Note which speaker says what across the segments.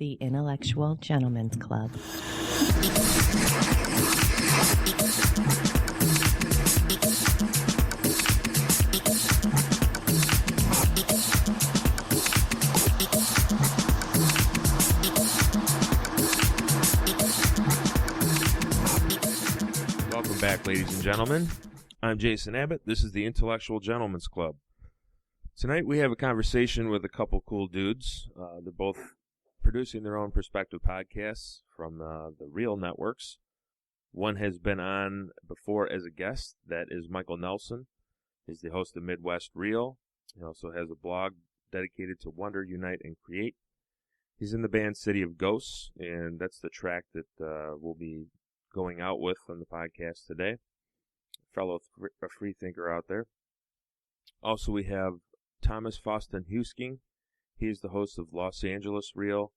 Speaker 1: The Intellectual Gentlemen's Club.
Speaker 2: Welcome back, ladies and gentlemen. I'm Jason Abbott. This is the Intellectual Gentlemen's Club. Tonight we have a conversation with a couple cool dudes. They're both producing their own perspective podcasts from the Real Networks. One has been on before as a guest. That is Michael Nelson. He's the host of Midwest Real. He also has a blog dedicated to Wonder, Unite, and Create. He's in the band City of Ghosts, and that's the track that we'll be going out with on the podcast today. Fellow free thinker out there. Also, we have Thomas Faustin Huisking. He's the host of Los Angeles Real,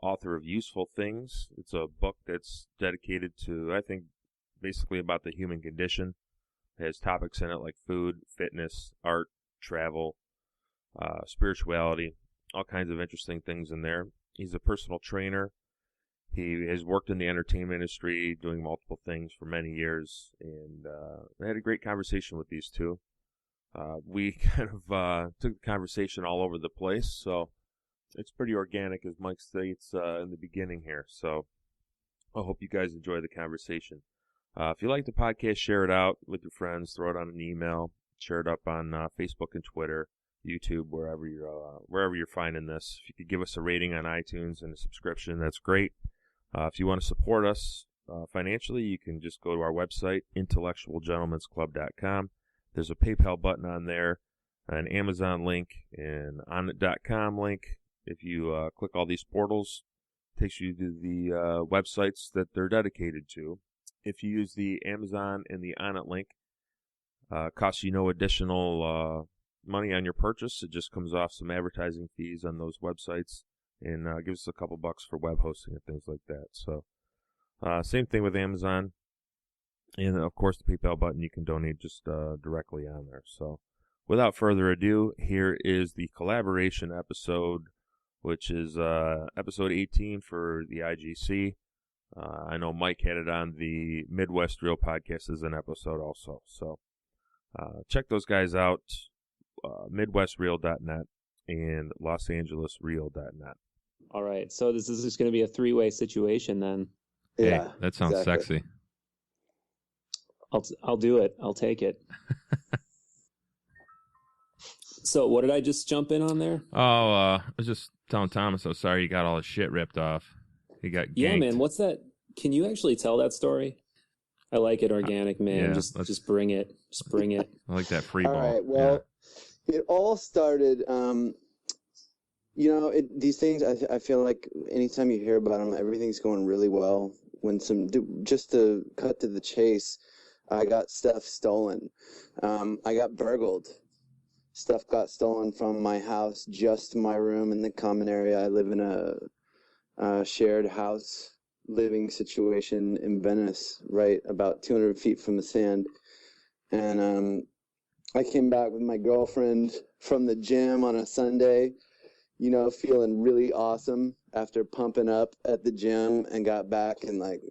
Speaker 2: author of Useful Things. It's a book that's dedicated to, I think, basically about the human condition. It has topics in it like food, fitness, art, travel, spirituality, all kinds of interesting things in there. He's a personal trainer. He has worked in the entertainment industry, doing multiple things for many years, and I had a great conversation with these two. We kind of took the conversation all over the place, so it's pretty organic, as Mike states in the beginning here. So I hope you guys enjoy the conversation. If you like the podcast, share it out with your friends, throw it on an email, share it up on Facebook and Twitter, YouTube, wherever you're finding this. If you could give us a rating on iTunes and a subscription, that's great. If you want to support us financially, you can just go to our website, intellectualgentlemensclub.com. There's a PayPal button on there, an Amazon link, and onit.com link. If you click all these portals, it takes you to the websites that they're dedicated to. If you use the Amazon and the Onit link, costs you no additional money on your purchase. It just comes off some advertising fees on those websites and gives us a couple bucks for web hosting and things like that. So same thing with Amazon. And, of course, the PayPal button, you can donate just directly on there. So without further ado, here is the collaboration episode, which is episode 18 for the IGC. I know Mike had it on the Midwest Real podcast as an episode also. So check those guys out, midwestreal.net and losangelesreal.net.
Speaker 3: All right, so this is just going to be a three-way situation then.
Speaker 4: Yeah,
Speaker 5: hey, that sounds
Speaker 4: exactly.
Speaker 5: sexy.
Speaker 3: I'll do it. I'll take it. So what did I just jump in on there?
Speaker 5: Oh, I was just telling Thomas, I'm sorry you got all his shit ripped off. He got ganked.
Speaker 3: Yeah, man. What's that? Can you actually tell that story? I like it organic, man.
Speaker 5: Yeah,
Speaker 3: just bring it. Just bring it.
Speaker 5: I like that free
Speaker 4: All
Speaker 5: ball.
Speaker 4: right. Well, it all started. These things. I feel like anytime you hear about them, everything's going really well. Just to cut to the chase, I got stuff stolen. I got burgled. Stuff got stolen from my house, just my room in the common area. I live in a shared house living situation in Venice, right about 200 feet from the sand. And I came back with my girlfriend from the gym on a Sunday, feeling really awesome after pumping up at the gym, and got back and like,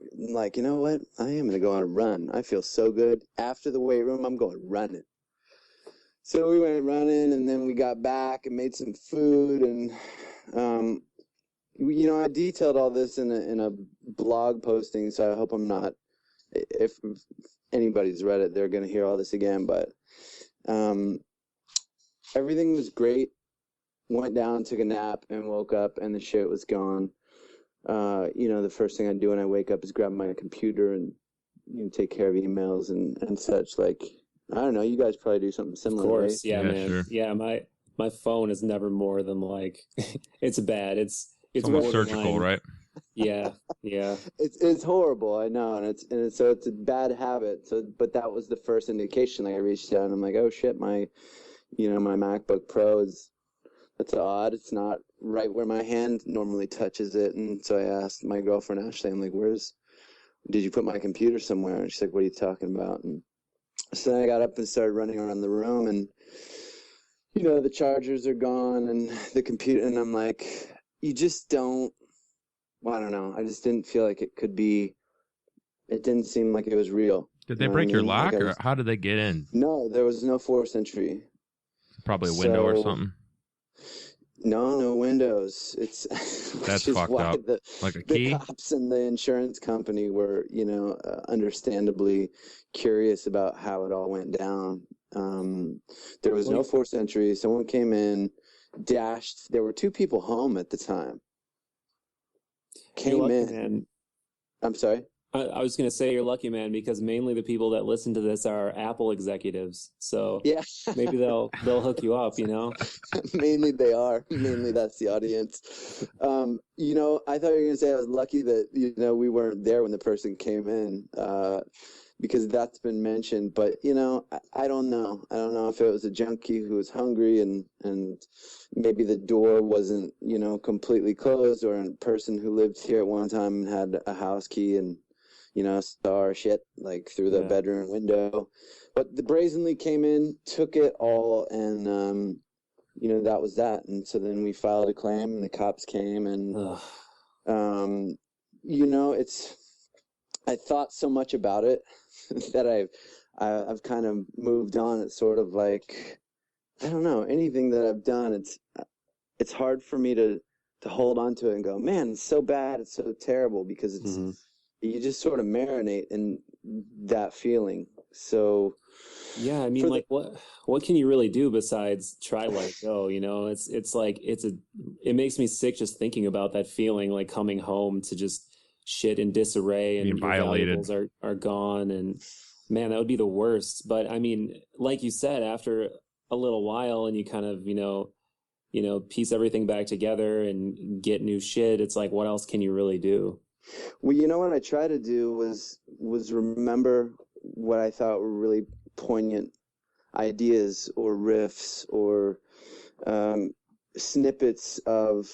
Speaker 4: you know what? I am going to go on a run. I feel so good. After the weight room, I'm going running. So we went running, and then we got back and made some food, and I detailed all this in a blog posting, so I hope I'm not, if anybody's read it, they're going to hear all this again, but everything was great. Went down, took a nap, and woke up, and the shit was gone. The first thing I do when I wake up is grab my computer and take care of emails and such. Like, I don't know, you guys probably do something similar.
Speaker 3: Of course,
Speaker 4: right?
Speaker 3: yeah, man.
Speaker 5: Sure.
Speaker 3: Yeah, my phone is never more than like it's bad. It's
Speaker 5: almost
Speaker 3: borderline.
Speaker 5: surgical, right?
Speaker 3: Yeah.
Speaker 4: It's horrible, I know, and it's a bad habit. So, but that was the first indication. Like, I reached out and I'm like, oh shit, my MacBook Pro that's odd. It's not right where my hand normally touches it. And so I asked my girlfriend Ashley, I'm like, did you put my computer somewhere? And she's like, what are you talking about? And so then I got up and started running around the room, and the chargers are gone and the computer, and I'm like, you just don't well, I don't know. I just didn't feel like it could be. It didn't seem like it was real.
Speaker 5: Did they
Speaker 4: You know what I
Speaker 5: break your
Speaker 4: mean?
Speaker 5: lock,
Speaker 4: Like I
Speaker 5: or
Speaker 4: was,
Speaker 5: how did they get in?
Speaker 4: no, there was no forced entry.
Speaker 5: Probably a window or
Speaker 4: So
Speaker 5: something.
Speaker 4: no windows. It's
Speaker 5: That's
Speaker 4: which is
Speaker 5: fucked
Speaker 4: why
Speaker 5: up. Like a
Speaker 4: the
Speaker 5: key?
Speaker 4: cops and the insurance company were, understandably curious about how it all went down. There was no forced entry. Someone came in, dashed. There were two people home at the time.
Speaker 3: You're
Speaker 4: Came
Speaker 3: lucky,
Speaker 4: in.
Speaker 3: man.
Speaker 4: I'm sorry.
Speaker 3: I was going to say you're lucky, man, because mainly the people that listen to this are Apple executives. So
Speaker 4: Yeah.
Speaker 3: maybe they'll hook you up,
Speaker 4: Mainly they are. Mainly that's the audience. I thought you were going to say I was lucky that, we weren't there when the person came in, because that's been mentioned. But, I don't know. I don't know if it was a junkie who was hungry and maybe the door wasn't, completely closed, or a person who lived here at one time and had a house key and, saw our shit like through the bedroom window. But the brazenly came in, took it all, and that was that. And so then we filed a claim, and the cops came, and I thought so much about it that I've kind of moved on. It's sort of like, I don't know, anything that I've done, it's hard for me to hold on to it and go, man, it's so bad, it's so terrible, because it's you just sort of marinate in that feeling. So
Speaker 3: yeah, I mean, like what can you really do besides try to let it go? It's like it makes me sick just thinking about that feeling, like coming home to just shit in disarray and
Speaker 5: Being
Speaker 3: your
Speaker 5: violated.
Speaker 3: valuables are gone, and man, that would be the worst. But I mean, like you said, after a little while and you kind of piece everything back together and get new shit, it's like, what else can you really do?
Speaker 4: Well, what I tried to do was remember what I thought were really poignant ideas or riffs or snippets of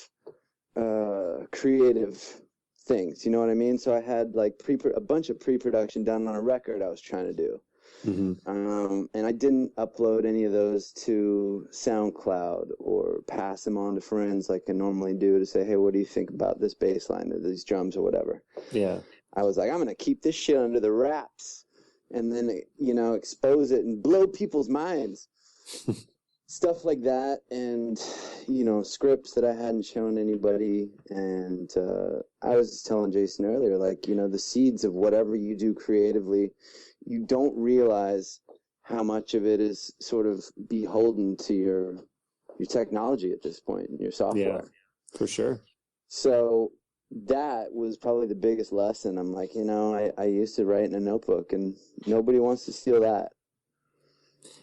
Speaker 4: creative things. You know what I mean? So I had like a bunch of pre-production done on a record I was trying to do. And I didn't upload any of those to SoundCloud or pass them on to friends like I normally do to say, hey, what do you think about this bass line or these drums or whatever?
Speaker 3: Yeah.
Speaker 4: I was like, I'm going to keep this shit under the wraps and then, expose it and blow people's minds. Stuff like that. And, scripts that I hadn't shown anybody. And I was just telling Jason earlier, like, the seeds of whatever you do creatively, you don't realize how much of it is sort of beholden to your technology at this point, your software.
Speaker 3: Yeah, for sure.
Speaker 4: So that was probably the biggest lesson. I'm like, I used to write in a notebook, and nobody wants to steal that.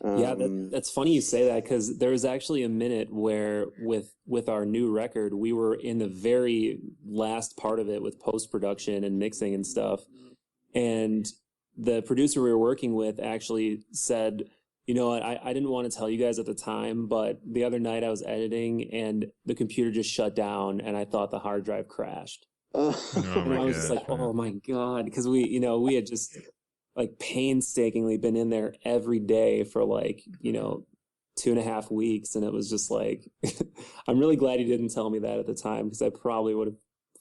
Speaker 3: Yeah, that's funny you say that, because there was actually a minute where with our new record, we were in the very last part of it with post-production and mixing and stuff. And the producer we were working with actually said, I didn't want to tell you guys at the time, but the other night I was editing and the computer just shut down and I thought the hard drive crashed.
Speaker 5: Oh
Speaker 3: And I was just like, oh my God. Because we had just like painstakingly been in there every day for like, 2.5 weeks. And it was just like, I'm really glad he didn't tell me that at the time, because I probably would have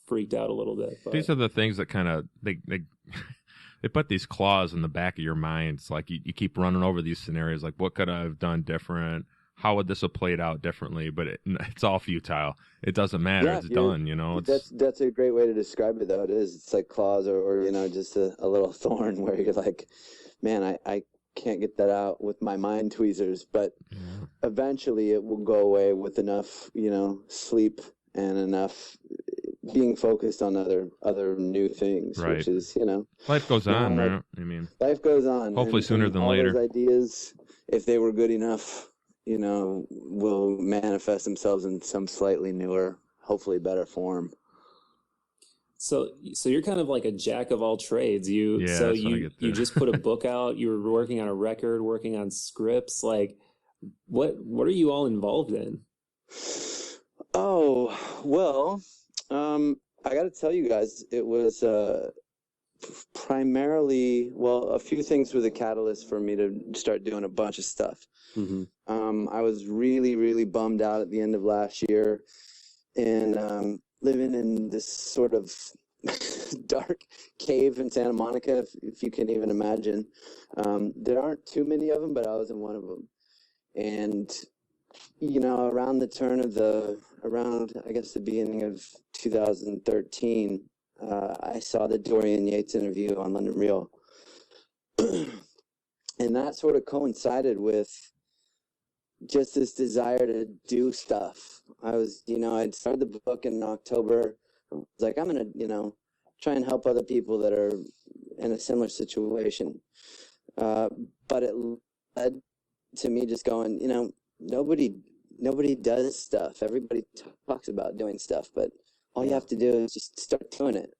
Speaker 3: freaked out a little bit. But
Speaker 5: These are the things that kind of, they put these claws in the back of your mind. It's like you keep running over these scenarios, like what could I have done different? How would this have played out differently? But it's all futile. It doesn't matter.
Speaker 4: Yeah,
Speaker 5: it's done,
Speaker 4: That's a great way to describe it, though. It is. It's like claws or just a little thorn where you're like, man, I can't get that out with my mind tweezers. But eventually it will go away with enough, sleep and enough being focused on other new things,
Speaker 5: right.
Speaker 4: Which is,
Speaker 5: life goes on, right? I mean,
Speaker 4: life goes on.
Speaker 5: Hopefully sooner than
Speaker 4: all
Speaker 5: later.
Speaker 4: Those ideas, if they were good enough, will manifest themselves in some slightly newer, hopefully better form.
Speaker 3: So you're kind of like a jack of all trades. You just put a book out. You were working on a record, working on scripts. Like, what are you all involved in?
Speaker 4: Oh, well, I got to tell you guys, it was primarily, a few things were the catalyst for me to start doing a bunch of stuff. I was really, really bummed out at the end of last year, and living in this sort of dark cave in Santa Monica, if you can even imagine. There aren't too many of them, but I was in one of them. And, around I guess the beginning of 2013, I saw the Dorian Yates interview on London Real. And that sort of coincided with just this desire to do stuff. I'd started the book in October. I was like, I'm going to, try and help other people that are in a similar situation. But it led to me just going, nobody does stuff. Everybody talks about doing stuff, but all you have to do is just start doing it.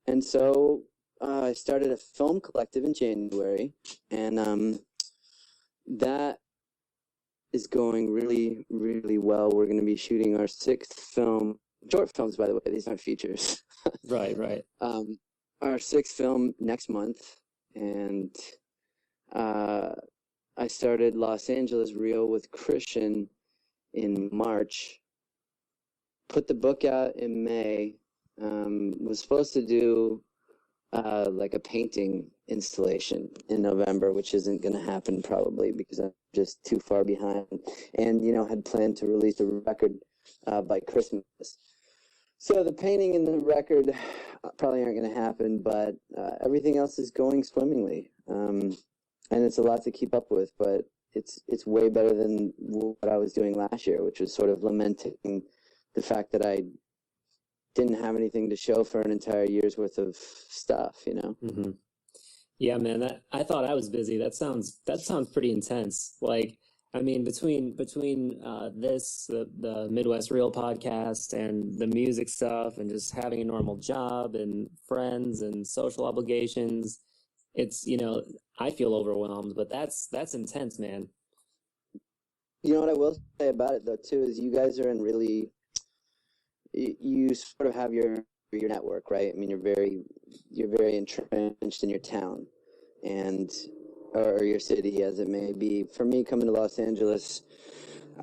Speaker 4: And so I started a film collective in January, and that is going really, really well. We're going to be shooting our 6th film, short films, by the way. These aren't features.
Speaker 3: Right.
Speaker 4: Our 6th film next month, and I started Los Angeles Reel with Christian in March. Put the book out in May. Was supposed to do like a painting installation in November, which isn't going to happen probably because I'm just too far behind. And, had planned to release the record by Christmas. So the painting and the record probably aren't going to happen, but everything else is going swimmingly. And it's a lot to keep up with, but it's way better than what I was doing last year, which was sort of lamenting the fact that I didn't have anything to show for an entire year's worth of stuff,
Speaker 3: Mm-hmm. Yeah, man, I thought I was busy. That sounds pretty intense. Like, I mean, between the Midwest Real podcast and the music stuff and just having a normal job and friends and social obligations, it's, I feel overwhelmed, but that's intense, man.
Speaker 4: You know what I will say about it though too is you guys are in really, you sort of have your network, right? I mean, you're very entrenched in your town or your city, as it may be. For me, coming to Los Angeles,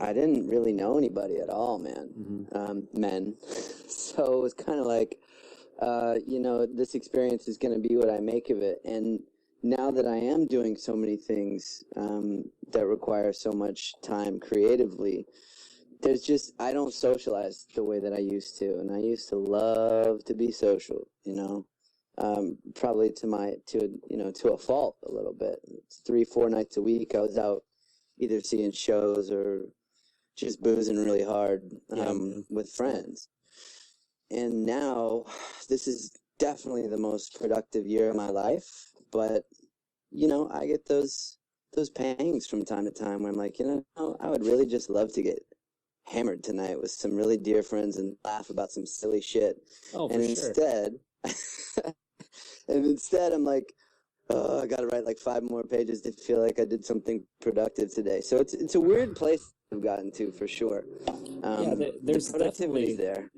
Speaker 4: I didn't really know anybody at all, man. Mm-hmm. Men. So it was kind of like, this experience is going to be what I make of it. And now that I am doing so many things that require so much time creatively, I don't socialize the way that I used to. And I used to love to be social, probably to a fault a little bit. 3-4 nights a week, I was out either seeing shows or just boozing really hard with friends. And now this is definitely the most productive year of my life. But, I get those pangs from time to time where I'm like, I would really just love to get hammered tonight with some really dear friends and laugh about some silly shit.
Speaker 3: Oh, for
Speaker 4: Instead, I'm like, oh, I got to write like 5 more pages to feel like I did something productive today. So it's a weird place I've gotten to for sure.
Speaker 3: There's
Speaker 4: productivity there.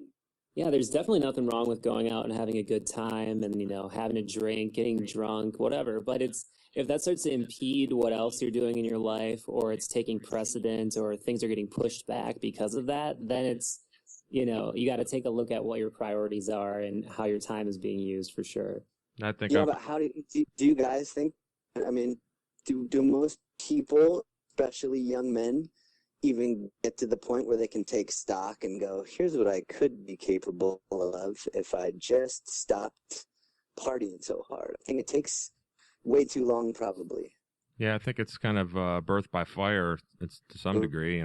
Speaker 3: Yeah, there's definitely nothing wrong with going out and having a good time and, having a drink, getting drunk, whatever. But if that starts to impede what else you're doing in your life, or it's taking precedence, or things are getting pushed back because of that, then it's, you got to take a look at what your priorities are and how your time is being used for sure.
Speaker 5: I think.
Speaker 4: But how do you guys think? I mean, do most people, especially young men, even get to the point where they can take stock and go, here's what I could be capable of if I just stopped partying so hard? I think it takes way too long, probably.
Speaker 5: Yeah, I think it's kind of birth by fire. It's to some degree,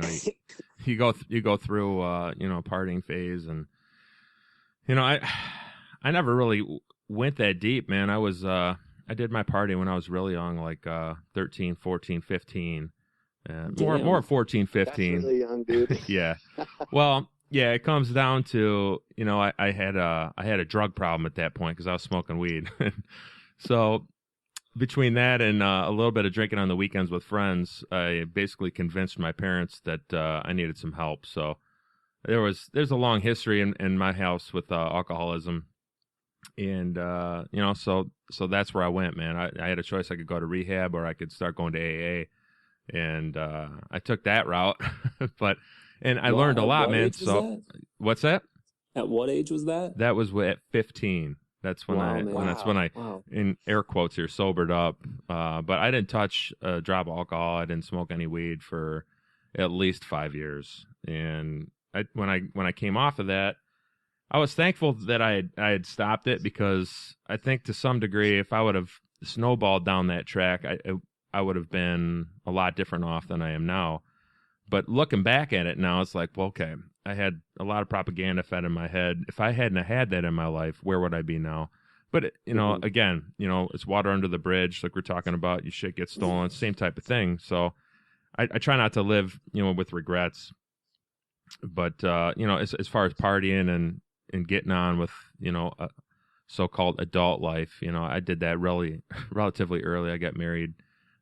Speaker 5: you go through a partying phase, and I never really went that deep, man. I did my party when I was really young, like 13, 14, 15. More 14, 15.
Speaker 4: That's really young, dude.
Speaker 5: Yeah. Well, yeah, it comes down to, I had a drug problem at that point because I was smoking weed. So between that and a little bit of drinking on the weekends with friends, I basically convinced my parents that I needed some help. So there's a long history in my house with alcoholism. And, so that's where I went, man. I had a choice. I could go to rehab or I could start going to AA. And I took that route, I learned a lot, man. So what's that?
Speaker 3: At what age was that?
Speaker 5: That was at 15. That's when I in air quotes here, sobered up. But I didn't touch a drop of alcohol. I didn't smoke any weed for at least 5 years. And when I came off of that, I was thankful that I had stopped it, because I think to some degree, if I would have snowballed down that track, I would have been a lot different off than I am now. But looking back at it now, it's like, well, okay, I had a lot of propaganda fed in my head. If I hadn't had that in my life, where would I be now? But, again, it's water under the bridge, like we're talking about. Your shit gets stolen, same type of thing. So I try not to live, with regrets. But, as far as partying and getting on with, a so-called adult life, I did that relatively early. I got married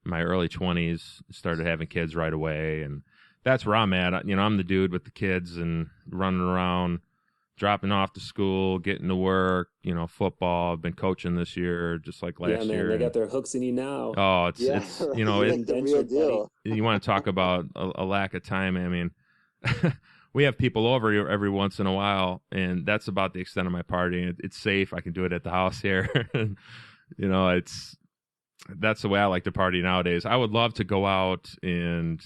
Speaker 5: in my early 20s, started having kids right away, and that's where I'm at. I'm the dude with the kids and running around, dropping off to school, getting to work, football. I've been coaching this year, just like last year.
Speaker 3: They got their hooks in you now.
Speaker 5: Oh, it's
Speaker 4: it's the real deal.
Speaker 5: You want to talk about a lack of time. I mean, we have people over here every once in a while, and that's about the extent of my partying. It's safe. I can do it at the house here. That's the way I like to party nowadays. I would love to go out and,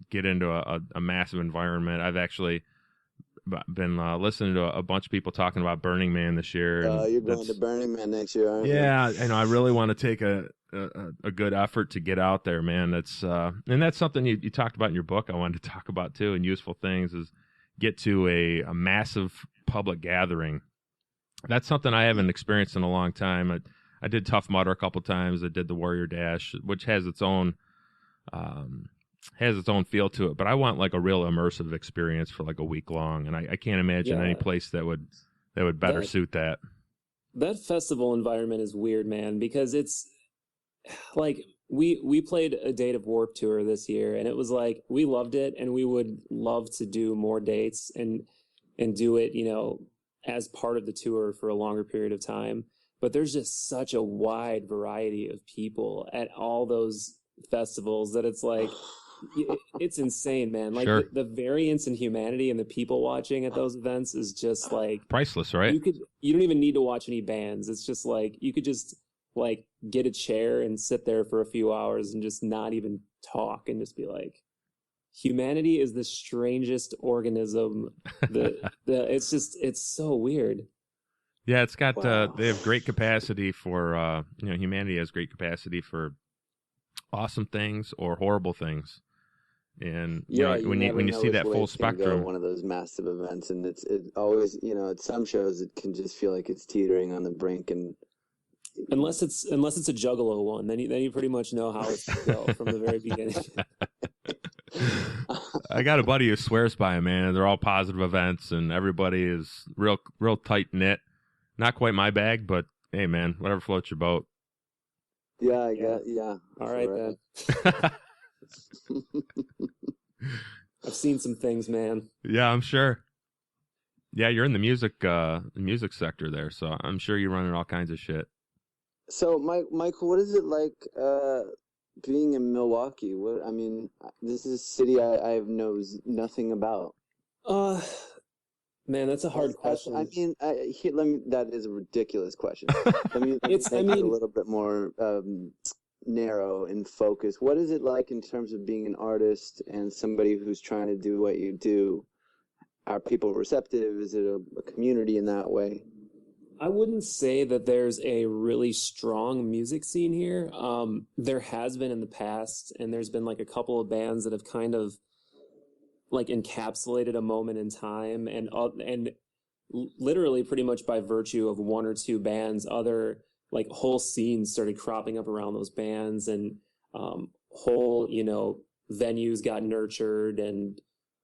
Speaker 5: get into a massive environment. I've actually been listening to a bunch of people talking about Burning Man this year.
Speaker 4: You're going to Burning Man next year, aren't you?
Speaker 5: Yeah, I really want to take a good effort to get out there, man. That's and that's something you talked about in your book. I wanted to talk about too, and useful things is get to a massive public gathering. That's something I haven't experienced in a long time. I did Tough Mudder a couple times. I did the Warrior Dash, which has its own feel to it. But I want like a real immersive experience for like a week long, and I can't imagine any place that would better suit that.
Speaker 3: That festival environment is weird, man, because it's like we played a Date of Warp Tour this year, and it was like we loved it, and we would love to do more dates and do it, as part of the tour for a longer period of time. But there's just such a wide variety of people at all those festivals that it's like, it's insane, man. Like
Speaker 5: sure.
Speaker 3: the variance in humanity and the people watching at those events is just like
Speaker 5: priceless, right?
Speaker 3: You don't even need to watch any bands. It's just like, you could just like get a chair and sit there for a few hours and just not even talk and just be like, humanity is the strangest organism. It's so weird.
Speaker 5: Yeah, it's got they have great capacity for humanity has great capacity for awesome things or horrible things, and when you see that full spectrum,
Speaker 4: one of those massive events, and it always at some shows it can just feel like it's teetering on the brink, and
Speaker 3: unless it's a Juggalo one, then you pretty much know how it's going to go from the very beginning.
Speaker 5: I got a buddy who swears by them, man. They're all positive events, and everybody is real tight knit. Not quite my bag, but hey, man, whatever floats your boat.
Speaker 4: Yeah.
Speaker 3: All right, then. I've seen some things, man.
Speaker 5: Yeah, I'm sure. Yeah, you're in the music sector there, so I'm sure you're running all kinds of shit.
Speaker 4: So, Michael, what is it like being in Milwaukee? This is a city I knows nothing about.
Speaker 3: Man, that's a hard question.
Speaker 4: That is a ridiculous question. Let me make it a little bit more narrow in focus. What is it like in terms of being an artist and somebody who's trying to do what you do? Are people receptive? Is it a community in that way?
Speaker 3: I wouldn't say that there's a really strong music scene here. There has been in the past, and there's been like a couple of bands that have kind of like encapsulated a moment in time, and literally pretty much by virtue of one or two bands, other like whole scenes started cropping up around those bands, and whole venues got nurtured, and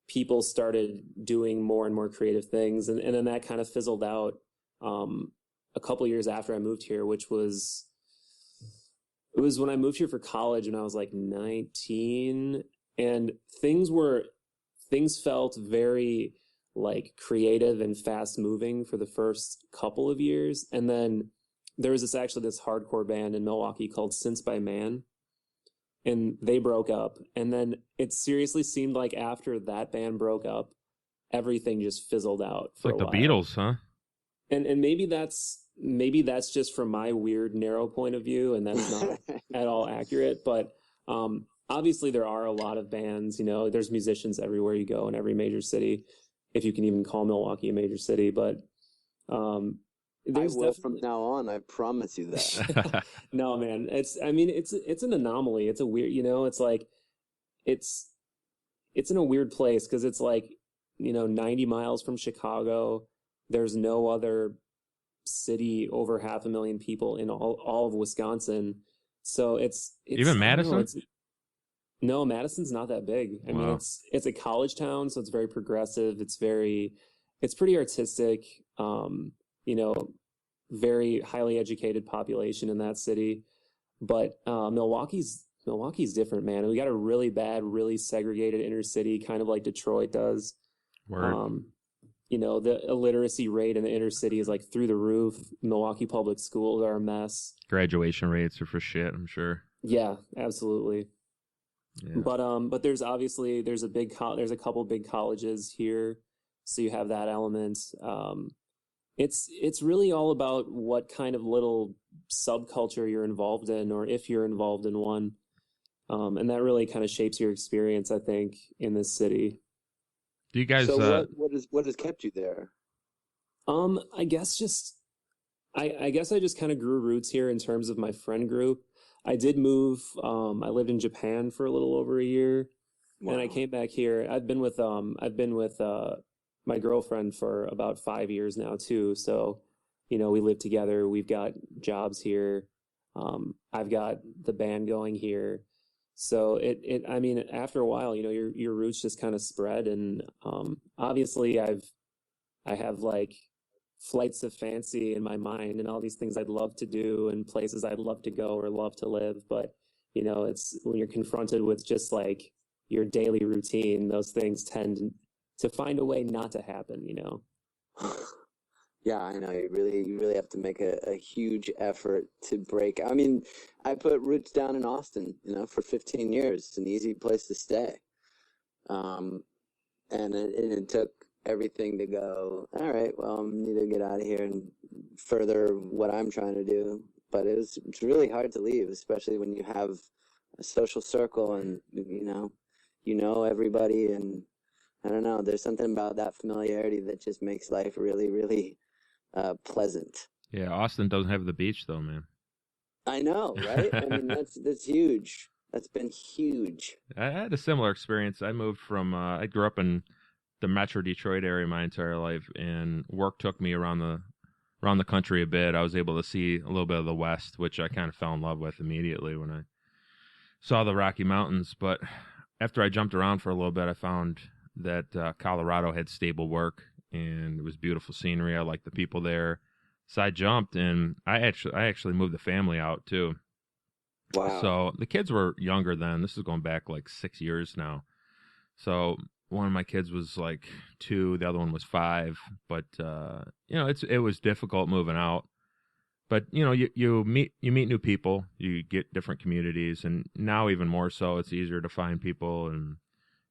Speaker 3: people started doing more and more creative things, and then that kind of fizzled out a couple years after I moved here, it was when I moved here for college when I was like 19, and things felt very like creative and fast moving for the first couple of years. And then there was this hardcore band in Milwaukee called Since by Man, and they broke up. And then it seriously seemed like after that band broke up, everything just fizzled out.
Speaker 5: It's like the Beatles, huh?
Speaker 3: And maybe that's just from my weird narrow point of view, and that's not at all accurate. But obviously, there are a lot of bands. There's musicians everywhere you go in every major city, if you can even call Milwaukee a major city. But there's
Speaker 4: I will from now on. I promise you that.
Speaker 3: No, man. It's an anomaly. It's a weird. It's like it's in a weird place because it's like 90 miles from Chicago. There's no other city over 500,000 people in all of Wisconsin. So it's
Speaker 5: even Madison.
Speaker 3: No, Madison's not that big. I mean, it's a college town, so it's very progressive. It's pretty artistic. Very highly educated population in that city. But Milwaukee's different, man. We got a really bad, really segregated inner city, kind of like Detroit does.
Speaker 5: Word.
Speaker 3: The illiteracy rate in the inner city is like through the roof. Milwaukee public schools are a mess.
Speaker 5: Graduation rates are for shit, I'm sure.
Speaker 3: Yeah, absolutely.
Speaker 5: Yeah.
Speaker 3: But there's a couple big colleges here, so you have that element. It's really all about what kind of little subculture you're involved in, or if you're involved in one, and that really kind of shapes your experience, I think, in this city.
Speaker 5: Do you guys?
Speaker 4: So what has kept you there?
Speaker 3: I guess I just kind of grew roots here in terms of my friend group. I did move. I lived in Japan for a little over a year, and I came back here. I've been with my girlfriend for about 5 years now too. So, we live together. We've got jobs here. I've got the band going here. So after a while, your roots just kind of spread. And obviously I have like flights of fancy in my mind and all these things I'd love to do and places I'd love to go or love to live. But, it's when you're confronted with just like your daily routine, those things tend to find a way not to happen,
Speaker 4: Yeah, I know. You really have to make a huge effort to break. I mean, I put roots down in Austin, for 15 years. It's an easy place to stay. And it took everything to go, all right, well, I need to get out of here and further what I'm trying to do. But it's really hard to leave, especially when you have a social circle and, everybody. And I don't know, there's something about that familiarity that just makes life really, really pleasant.
Speaker 5: Yeah, Austin doesn't have the beach though, man.
Speaker 4: I know, right? I mean, that's huge. That's been huge.
Speaker 5: I had a similar experience. I moved from I grew up in the Metro Detroit area my entire life, and work took me around the country a bit. I was able to see a little bit of the West, which I kind of fell in love with immediately when I saw the Rocky Mountains. But after I jumped around for a little bit, I found that Colorado had stable work and it was beautiful scenery. I liked the people there. So I jumped, and I actually moved the family out too.
Speaker 4: Wow. So
Speaker 5: the kids were younger then. This is going back like 6 years now. So one of my kids was like 2, the other one was 5. But it was difficult moving out. But you meet new people, you get different communities, and now even more so, it's easier to find people and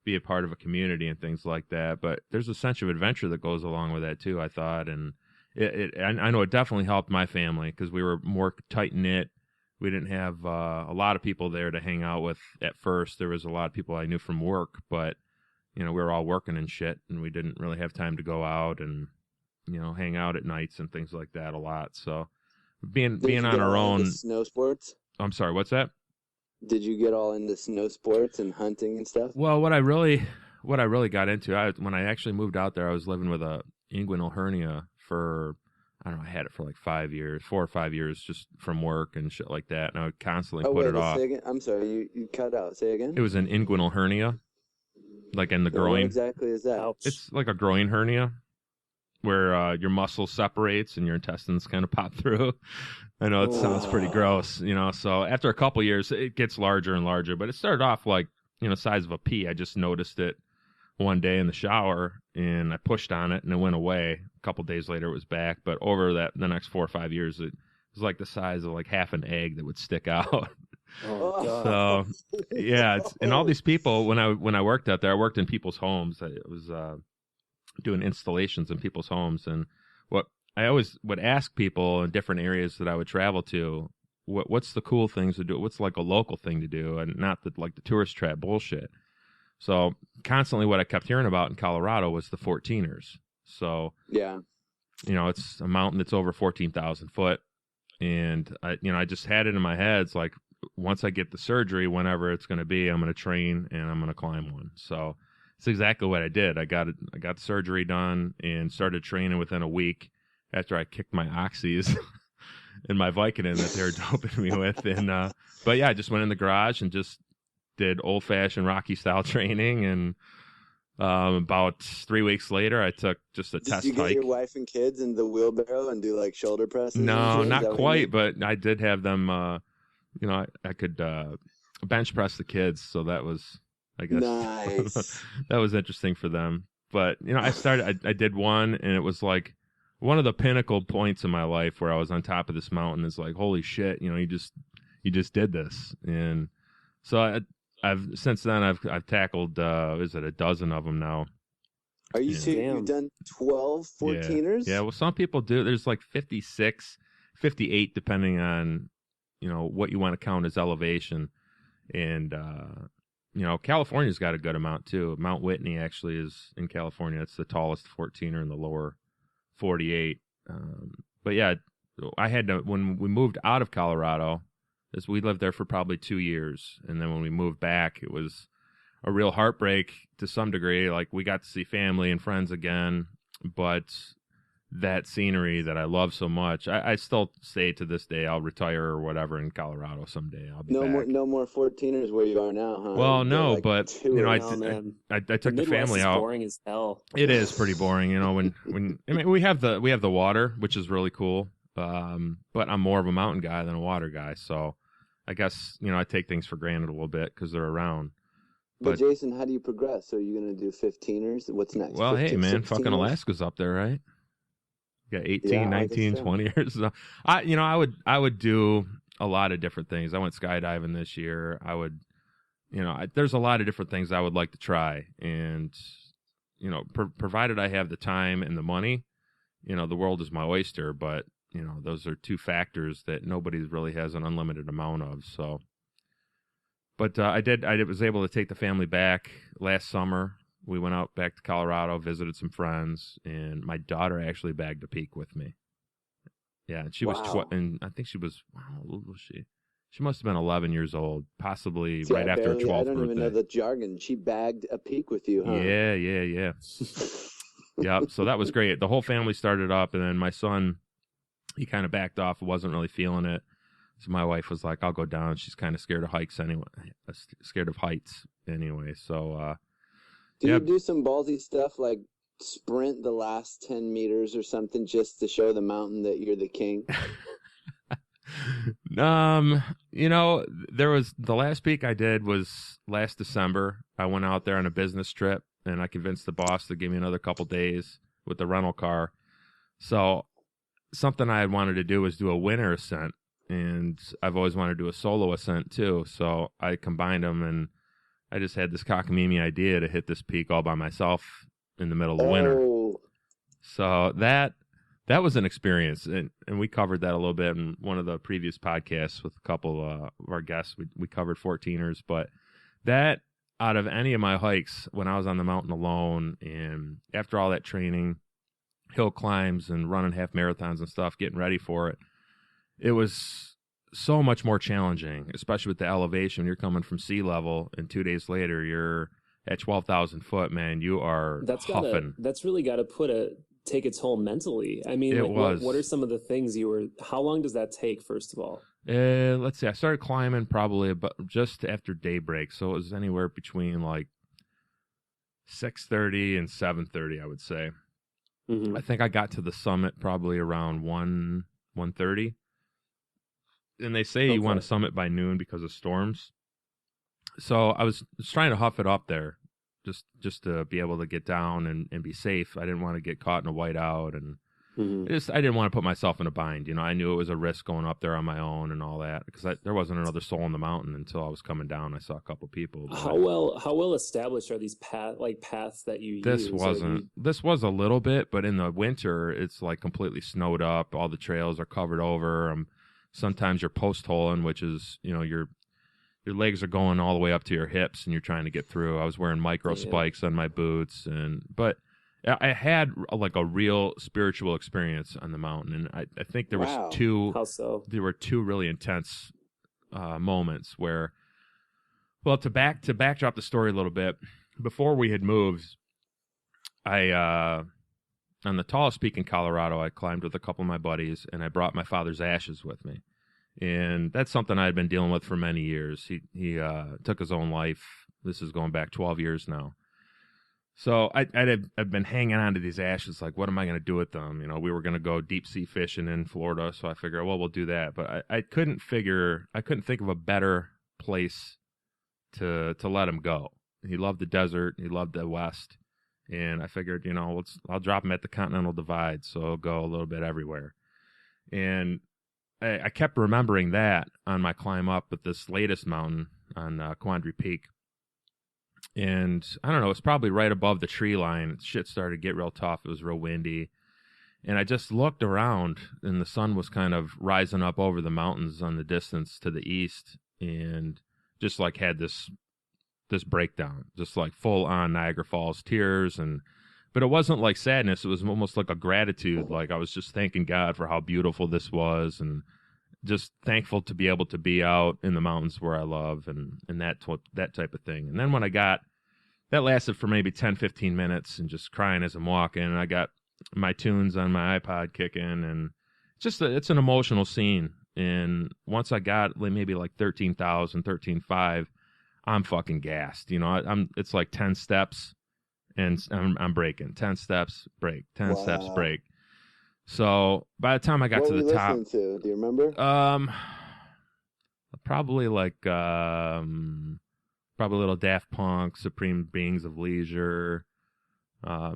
Speaker 5: be a part of a community and things like that. But there's a sense of adventure that goes along with that too, I thought, and I know it definitely helped my family because we were more tight knit. We didn't have a lot of people there to hang out with at first. There was a lot of people I knew from work, but we were all working and shit, and we didn't really have time to go out and hang out at nights and things like that a lot. So being on our own.
Speaker 4: Snow sports?
Speaker 5: I'm sorry, what's that?
Speaker 4: Did you get all into snow sports and hunting and stuff?
Speaker 5: Well, what I really got into, when I actually moved out there, I was living with a inguinal hernia for, I don't know, I had it for like 4 or 5 years, just from work and shit like that, and I would constantly put it off.
Speaker 4: Say again? I'm sorry, you cut out. Say again?
Speaker 5: It was an inguinal hernia, like in the groin.
Speaker 4: What exactly is that?
Speaker 5: It's like a groin hernia, where your muscle separates and your intestines kind of pop through. I know it sounds pretty gross, so after a couple years, it gets larger and larger, but it started off like, size of a pea. I just noticed it one day in the shower, and I pushed on it, and it went away. A couple days later, it was back, but over the next 4 or 5 years, it was like the size of like half an egg that would stick out.
Speaker 3: Oh, God.
Speaker 5: So, yeah, and all these people, when I worked out there, I worked in people's homes. doing installations in people's homes. And what I always would ask people in different areas that I would travel to, what's the cool things to do? What's like a local thing to do, and not the tourist trap bullshit. So constantly what I kept hearing about in Colorado was the 14ers. So,
Speaker 4: yeah,
Speaker 5: it's a mountain that's over 14,000 foot. And I just had it in my head. It's like, once I get the surgery, whenever it's going to be, I'm going to train and I'm going to climb one. So it's exactly what I did. I got the surgery done and started training within a week after I kicked my oxys and my Vicodin that they were doping me with. And, but yeah, I just went in the garage and just did old fashioned Rocky style training. And, about 3 weeks later, I took just a test hike.
Speaker 4: Did you get your wife and kids in the wheelbarrow and do like shoulder presses?
Speaker 5: No, not quite, but I did have them, I could bench press the kids. So that was, I guess,
Speaker 4: nice.
Speaker 5: that was interesting for them. But, I did one, and it was like one of the pinnacle points in my life where I was on top of this mountain. Is like, holy shit, you just did this. And so since then I've tackled, is it a dozen of them now?
Speaker 4: Are you serious? You've done 12 14ers?
Speaker 5: Yeah, well, some people do. There's like 56, 58, depending on, what you want to count as elevation. And, California's got a good amount too. Mount Whitney actually is in California. It's the tallest 14er in the lower 48. But yeah, I had to, when we moved out of Colorado, we lived there for probably 2 years. And then when we moved back, it was a real heartbreak to some degree. Like, we got to see family and friends again, but that scenery that I love so much, I still say to this day, I'll retire or whatever in Colorado someday. I'll be back.
Speaker 4: No more 14ers where you are now, huh?
Speaker 5: Well, no, like but I took the family out.
Speaker 3: Boring as hell.
Speaker 5: It is pretty boring, when we have the water, which is really cool. But I'm more of a mountain guy than a water guy, so I guess I take things for granted a little bit because they're around.
Speaker 4: But Jason, how do you progress? So are you going to do 15ers? What's next?
Speaker 5: Well,
Speaker 4: 15,
Speaker 5: hey man,
Speaker 4: 16ers?
Speaker 5: fucking Alaska's up there, right? You got 18, 19, 20 years. So I would do a lot of different things. I went skydiving this year. I would, there's a lot of different things I would like to try, and provided I have the time and the money, the world is my oyster. But those are two factors that nobody really has an unlimited amount of. So, but I was able to take the family back last summer. We went out back to Colorado, visited some friends, and my daughter actually bagged a peak with me. Yeah, and she was, and I think she was, how old was she? She must have been 11 years old, possibly right after her 12th birthday. I don't even
Speaker 4: know the jargon. She bagged a peak with you, huh?
Speaker 5: Yeah. Yeah, so that was great. The whole family started up, and then my son, he kind of backed off, wasn't really feeling it. So my wife was like, I'll go down. She's kind of scared of heights anyway. So,
Speaker 4: do you do some ballsy stuff like sprint the last 10 meters or something just to show the mountain that you're the king?
Speaker 5: There was the last peak I did was last December. I went out there on a business trip, and I convinced the boss to give me another couple days with the rental car. So something I had wanted to do was do a winter ascent, and I've always wanted to do a solo ascent too. So I combined them, and I just had this cockamamie idea to hit this peak all by myself in the middle of winter. So that was an experience, and we covered that a little bit in one of the previous podcasts with a couple of our guests. We covered 14ers, but that, out of any of my hikes when I was on the mountain alone, and after all that training, hill climbs and running half marathons and stuff, getting ready for it, it was so much more challenging, especially with the elevation. You're coming from sea level, and 2 days later you're at 12,000 foot, man. You are huffing.
Speaker 3: That's really got to take its toll mentally. I mean, what are some of the things how long does that take, first of all?
Speaker 5: Let's see. I started climbing probably just after daybreak. So it was anywhere between like 6:30 and 7:30, I would say. Mm-hmm. I think I got to the summit probably around 1:30. And they say you want to summit by noon because of storms. So I was trying to huff it up there just to be able to get down and be safe. I didn't want to get caught in a whiteout. And I didn't want to put myself in a bind. I knew it was a risk going up there on my own and all that, because there wasn't another soul in the mountain until I was coming down. I saw a couple people.
Speaker 3: How well established are these paths that you
Speaker 5: this
Speaker 3: use?
Speaker 5: This was a little bit, but in the winter it's like completely snowed up. All the trails are covered over. Sometimes you're post holing, which is your legs are going all the way up to your hips and you're trying to get through. I was wearing micro spikes on my boots, but I had like a real spiritual experience on the mountain, and I think there was two.
Speaker 3: How so?
Speaker 5: There were two really intense moments where, well, to backdrop the story a little bit, before we had moved, on the tallest peak in Colorado, I climbed with a couple of my buddies, and I brought my father's ashes with me, and that's something I had been dealing with for many years. He took his own life. This is going back 12 years now. So I've been hanging on to these ashes, like, what am I going to do with them? We were going to go deep sea fishing in Florida, so I figured, well, we'll do that. But I couldn't think of a better place to let him go. He loved the desert, he loved the West, and I figured, I'll drop him at the Continental Divide, so he'll go a little bit everywhere. And I kept remembering that on my climb up at this latest mountain on Quandary Peak. And I don't know, it's probably right above the tree line. Shit started to get real tough. It was real windy. And I just looked around, and the sun was kind of rising up over the mountains on the distance to the east, and just like had this breakdown, just like full on Niagara Falls tears. But it wasn't like sadness. It was almost like a gratitude. Like I was just thanking God for how beautiful this was, and just thankful to be able to be out in the mountains where I love, and that type of thing. And then when that lasted for maybe 10, 15 minutes, and just crying as I'm walking, and I got my tunes on my iPod kicking, and it's an emotional scene. And once I got maybe like 13,000, 13,500, I'm fucking gassed. It's like 10 steps and I'm breaking. 10 steps, break, 10 steps, break. So by the time I got to the top,
Speaker 4: to? Do you remember?
Speaker 5: Probably like probably a little Daft Punk, Supreme Beings of Leisure,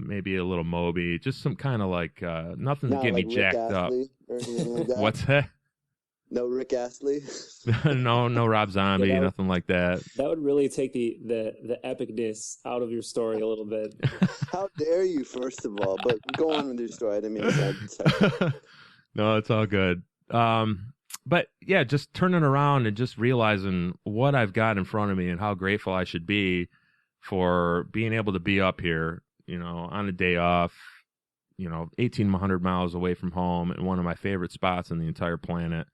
Speaker 5: maybe a little Moby, just some kind of like nothing to get me jacked up.
Speaker 4: Or anything like that?
Speaker 5: What's that?
Speaker 4: No Rick Astley.
Speaker 5: no Rob Zombie, nothing like that.
Speaker 3: That would really take the epicness out of your story a little bit.
Speaker 4: How dare you, first of all? But go on with your story. I didn't mean to.
Speaker 5: No, it's all good. But yeah, just turning around and just realizing what I've got in front of me and how grateful I should be for being able to be up here, on a day off, 1,800 miles away from home in one of my favorite spots on the entire planet.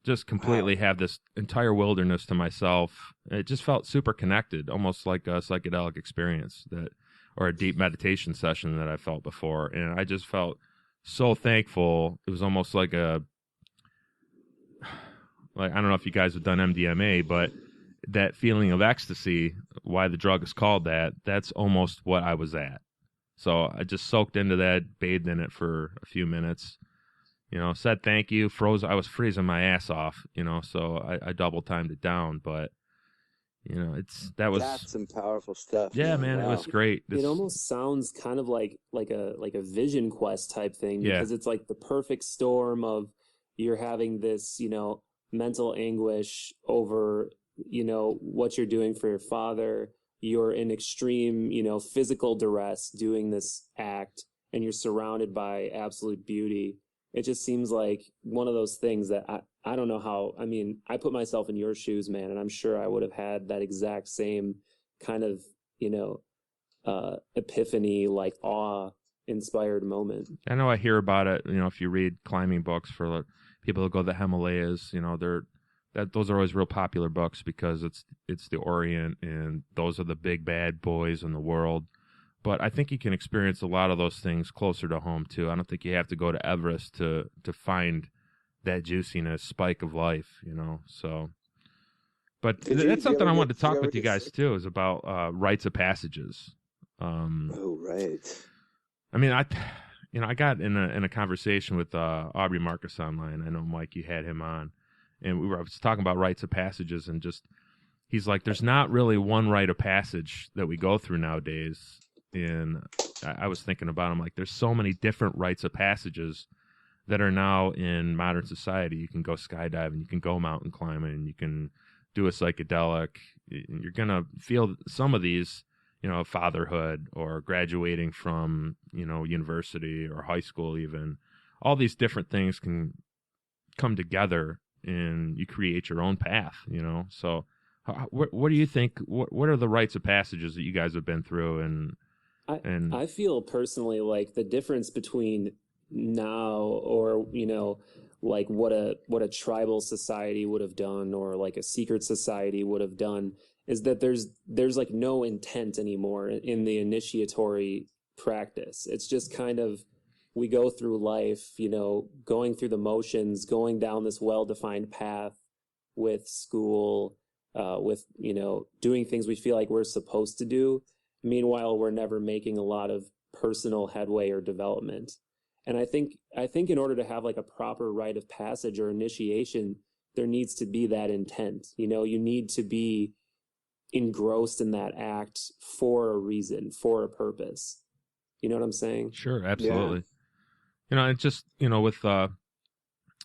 Speaker 5: Just completely have this entire wilderness to myself. It just felt super connected, almost like a psychedelic experience or a deep meditation session that I felt before. And I just felt so thankful. It was almost like I don't know if you guys have done MDMA, but that feeling of ecstasy, why the drug is called that, that's almost what I was at. So I just soaked into that, bathed in it for a few minutes. Said thank you, froze. I was freezing my ass off, so I double timed it down. But,
Speaker 4: that's some powerful stuff.
Speaker 5: Yeah, man,
Speaker 4: wow.
Speaker 5: It was great.
Speaker 3: It almost sounds kind of like a vision quest type thing, because it's like the perfect storm of you're having this, mental anguish over, what you're doing for your father. You're in extreme, physical duress doing this act, and you're surrounded by absolute beauty. It just seems like one of those things that I don't know how. I mean, I put myself in your shoes, man, and I'm sure I would have had that exact same kind of, epiphany, like awe-inspired moment.
Speaker 5: I know I hear about it. If you read climbing books for people who go to the Himalayas, those are always real popular books because it's the Orient, and those are the big bad boys in the world. But I think you can experience a lot of those things closer to home, too. I don't think you have to go to Everest to find that juiciness, spike of life, so. But that's something I wanted to talk with you guys, too, is about rites of passages.
Speaker 4: Oh, right.
Speaker 5: I mean, I got in a conversation with Aubrey Marcus online. I know, Mike, you had him on. And I was talking about rites of passages, and just, he's like, there's not really one rite of passage that we go through nowadays. And I was thinking about them, like, there's so many different rites of passages that are now in modern society. You can go skydiving, you can go mountain climbing, you can do a psychedelic. You're going to feel some of these, fatherhood or graduating from, university or high school even. All these different things can come together and you create your own path, So what do you think? What are the rites of passages that you guys have been through?
Speaker 3: I feel personally like the difference between now or like what a tribal society would have done or like a secret society would have done is that there's like no intent anymore in the initiatory practice. It's just kind of we go through life, going through the motions, going down this well-defined path with school, with doing things we feel like we're supposed to do. Meanwhile, we're never making a lot of personal headway or development. And I think in order to have like a proper rite of passage or initiation, there needs to be that intent. You need to be engrossed in that act for a reason, for a purpose. You know what I'm saying?
Speaker 5: Sure, absolutely. Yeah. It's just, with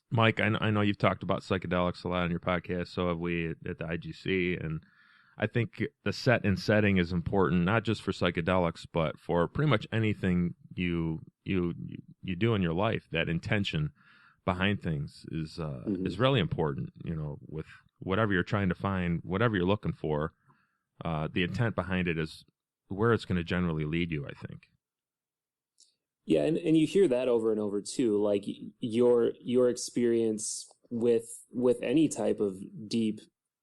Speaker 5: Mike, I know you've talked about psychedelics a lot on your podcast, so have we at the IGC, and I think the set and setting is important, not just for psychedelics, but for pretty much anything you do in your life. That intention behind things is really important. With whatever you're trying to find, whatever you're looking for, the intent behind it is where it's going to generally lead you, I think.
Speaker 3: Yeah, and you hear that over and over too, like your experience with any type of deep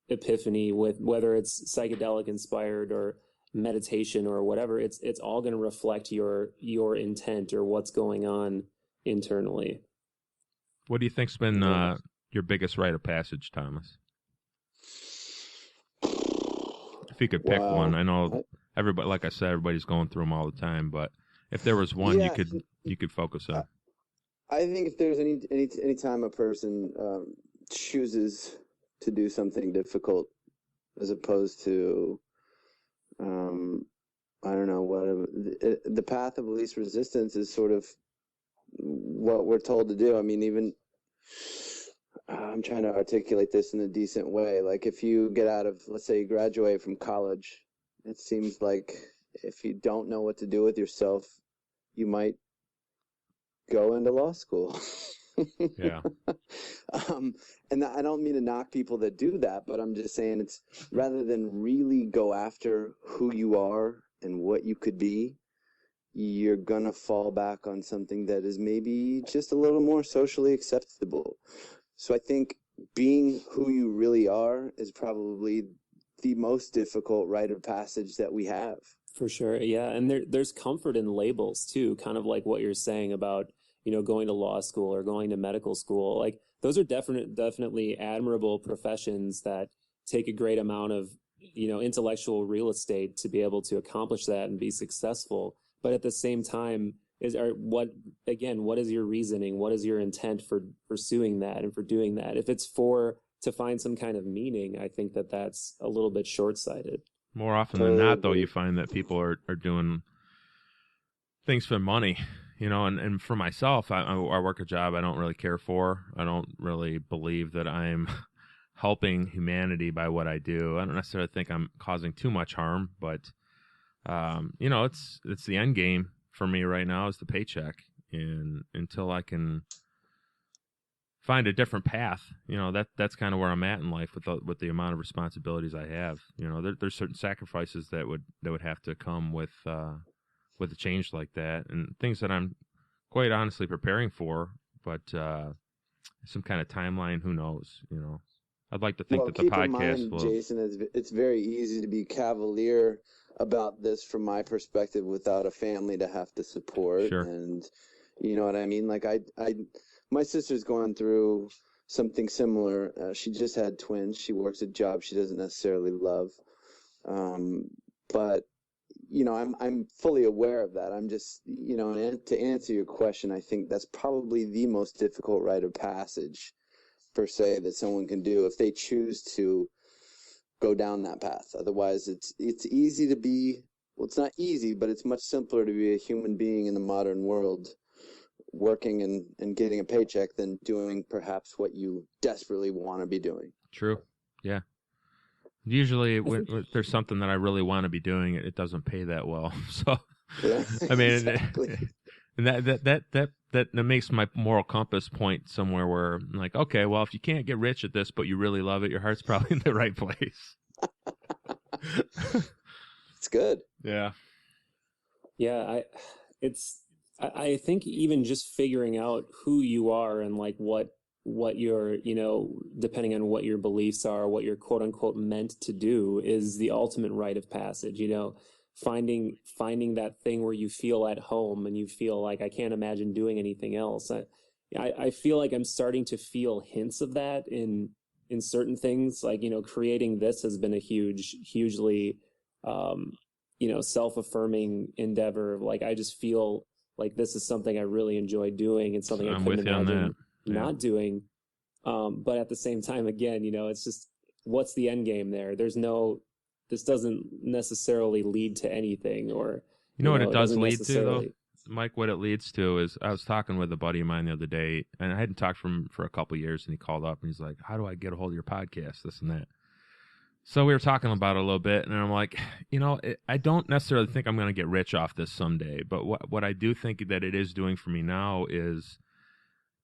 Speaker 3: epiphany, with whether it's psychedelic inspired or meditation or whatever, it's all going to reflect your intent or what's going on internally.
Speaker 5: What do you think's been your biggest rite of passage, Thomas? If you could pick one, I know everybody, like I said, everybody's going through them all the time, but if there was one you could focus on.
Speaker 4: I think if there's any time a person chooses to do something difficult as opposed to I don't know, whatever, the path of least resistance is sort of what we're told to do. I mean, even I'm trying to articulate this in a decent way. Like if you get out of, let's say you graduate from college, it seems like if you don't know what to do with yourself, you might go into law school.
Speaker 5: Yeah.
Speaker 4: And I don't mean to knock people that do that, but I'm just saying it's rather than really go after who you are and what you could be, you're going to fall back on something that is maybe just a little more socially acceptable. So I think being who you really are is probably the most difficult rite of passage that we have.
Speaker 3: For sure. Yeah. And there's comfort in labels too, kind of like what you're saying about, going to law school or going to medical school. Like those are definitely admirable professions that take a great amount of, intellectual real estate to be able to accomplish that and be successful. But at the same time, what is your reasoning? What is your intent for pursuing that and for doing that? If it's to find some kind of meaning, I think that's a little bit short-sighted.
Speaker 5: More often than not, though, you find that people are doing things for money, and for myself, I work a job I don't really care for. I don't really believe that I'm helping humanity by what I do. I don't necessarily think I'm causing too much harm, but, it's the end game for me right now is the paycheck. And until I can find a different path, that's kind of where I'm at in life with the amount of responsibilities I have. There's certain sacrifices that would have to come with a change like that, and things that I'm quite honestly preparing for, but some kind of timeline, who knows? I'd like to think that the podcast will.
Speaker 4: Jason, it's very easy to be cavalier about this from my perspective without a family to have to support.
Speaker 5: Sure.
Speaker 4: And you know what I mean? Like my sister's going through something similar. She just had twins. She works a job she doesn't necessarily love. But I'm fully aware of that. I'm just, and to answer your question, I think that's probably the most difficult rite of passage per se that someone can do if they choose to go down that path. Otherwise, it's easy to be well, it's not easy, but it's much simpler to be a human being in the modern world, working and getting a paycheck than doing perhaps what you desperately want to be doing.
Speaker 5: True. Yeah. Usually, when there's something that I really want to be doing, it doesn't pay that well. So,
Speaker 4: Yeah,
Speaker 5: I mean,
Speaker 4: exactly.
Speaker 5: and that makes my moral compass point somewhere where I'm like, okay, well, if you can't get rich at this, but you really love it, your heart's probably in the right place.
Speaker 4: It's good.
Speaker 5: Yeah.
Speaker 3: Yeah, I think even just figuring out who you are and like what your, depending on what your beliefs are, what you're quote unquote meant to do is the ultimate rite of passage, finding that thing where you feel at home and you feel like I can't imagine doing anything else. I feel like I'm starting to feel hints of that in certain things, like, creating this has been a hugely, self-affirming endeavor. Like, I just feel like this is something I really enjoy doing and something I couldn't imagine not doing. But at the same time, again, it's just, what's the end game there? This doesn't necessarily lead to anything, or,
Speaker 5: what it does lead to, though?
Speaker 3: necessarily.
Speaker 5: Mike, what it leads to is, I was talking with a buddy of mine the other day, and I hadn't talked to him for a couple of years, and he called up and he's like, how do I get a hold of your podcast, this and that? So we were talking about it a little bit, and I'm like, I don't necessarily think I'm going to get rich off this someday, but what I do think that it is doing for me now is